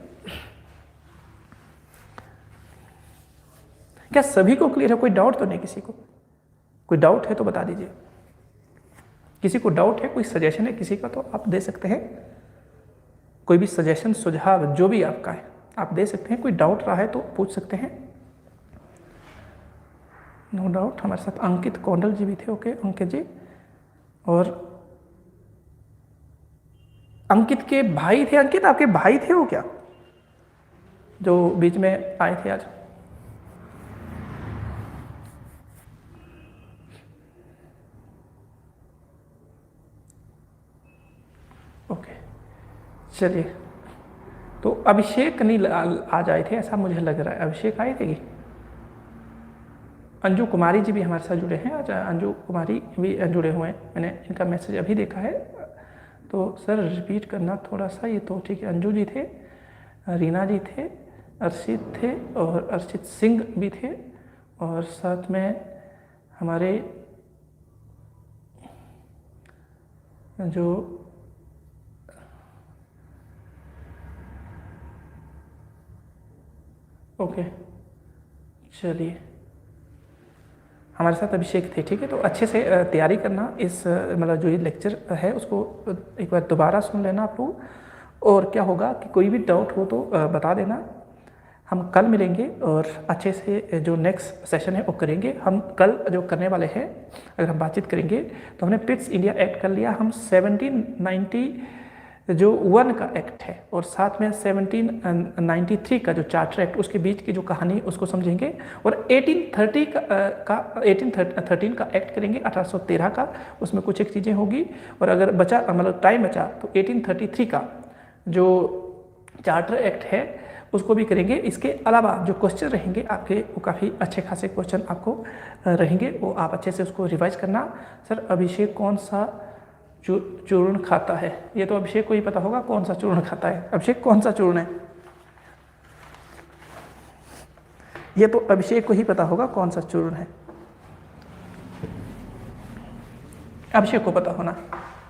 क्या सभी को क्लियर है? कोई डाउट तो नहीं किसी को? कोई डाउट है तो बता दीजिए। किसी को डाउट है, कोई सजेशन है किसी का, तो आप दे सकते हैं। कोई भी सजेशन सुझाव जो भी आपका है आप दे सकते हैं। कोई डाउट रहा है तो पूछ सकते हैं। No doubt. हमारे साथ अंकित कौंडल जी भी थे। ओके अंकित जी, और अंकित के भाई थे। अंकित आपके भाई थे वो क्या, जो बीच में आए थे आज? ओके चलिए, तो अभिषेक नहीं आज आए थे ऐसा मुझे लग रहा है। अभिषेक आए थे कि अंजू कुमारी जी भी हमारे साथ जुड़े हैं आज। अंजू कुमारी भी जुड़े हुए हैं, मैंने इनका मैसेज अभी देखा है। तो सर रिपीट करना थोड़ा सा, ये तो ठीक है। अंजू जी थे, रीना जी थे, अर्शित थे, और अर्शित सिंह भी थे, और साथ में हमारे जो ओके चलिए हमारे साथ अभिषेक थे, ठीक है। तो अच्छे से तैयारी करना, इस मतलब जो ये लेक्चर है उसको एक बार दोबारा सुन लेना आप लोग। और क्या होगा कि कोई भी डाउट हो तो बता देना। हम कल मिलेंगे और अच्छे से जो नेक्स्ट सेशन है वो करेंगे। हम कल जो करने वाले हैं, अगर हम बातचीत करेंगे तो हमने पिट्स इंडिया एक्ट कर लिया। हम 1791 का एक्ट है, और साथ में 1793 का जो चार्टर एक्ट, उसके बीच की जो कहानी उसको समझेंगे। और 1813 का एक्ट करेंगे, 1813 का, उसमें कुछ एक चीज़ें होगी। और अगर बचा मतलब टाइम बचा तो 1833 का जो चार्टर एक्ट है उसको भी करेंगे। इसके अलावा जो क्वेश्चन रहेंगे आपके, वो काफ़ी अच्छे खासे क्वेश्चन आपको रहेंगे, वो आप अच्छे से उसको रिवाइज करना। सर अभिषेक कौन सा चूर्ण खाता है? ये तो अभिषेक को ही पता होगा कौन सा चूर्ण खाता है। अभिषेक कौन सा चूर्ण है? ये तो अभिषेक को ही पता होगा कौन सा चूर्ण है। अभिषेक को पता होना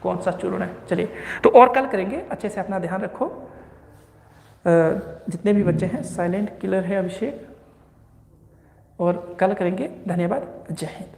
कौन सा चूर्ण है। चलिए तो और कल करेंगे, अच्छे से अपना ध्यान रखो। जितने भी बच्चे हैं, साइलेंट किलर है अभिषेक, और कल करेंगे। धन्यवाद, जय हिंद।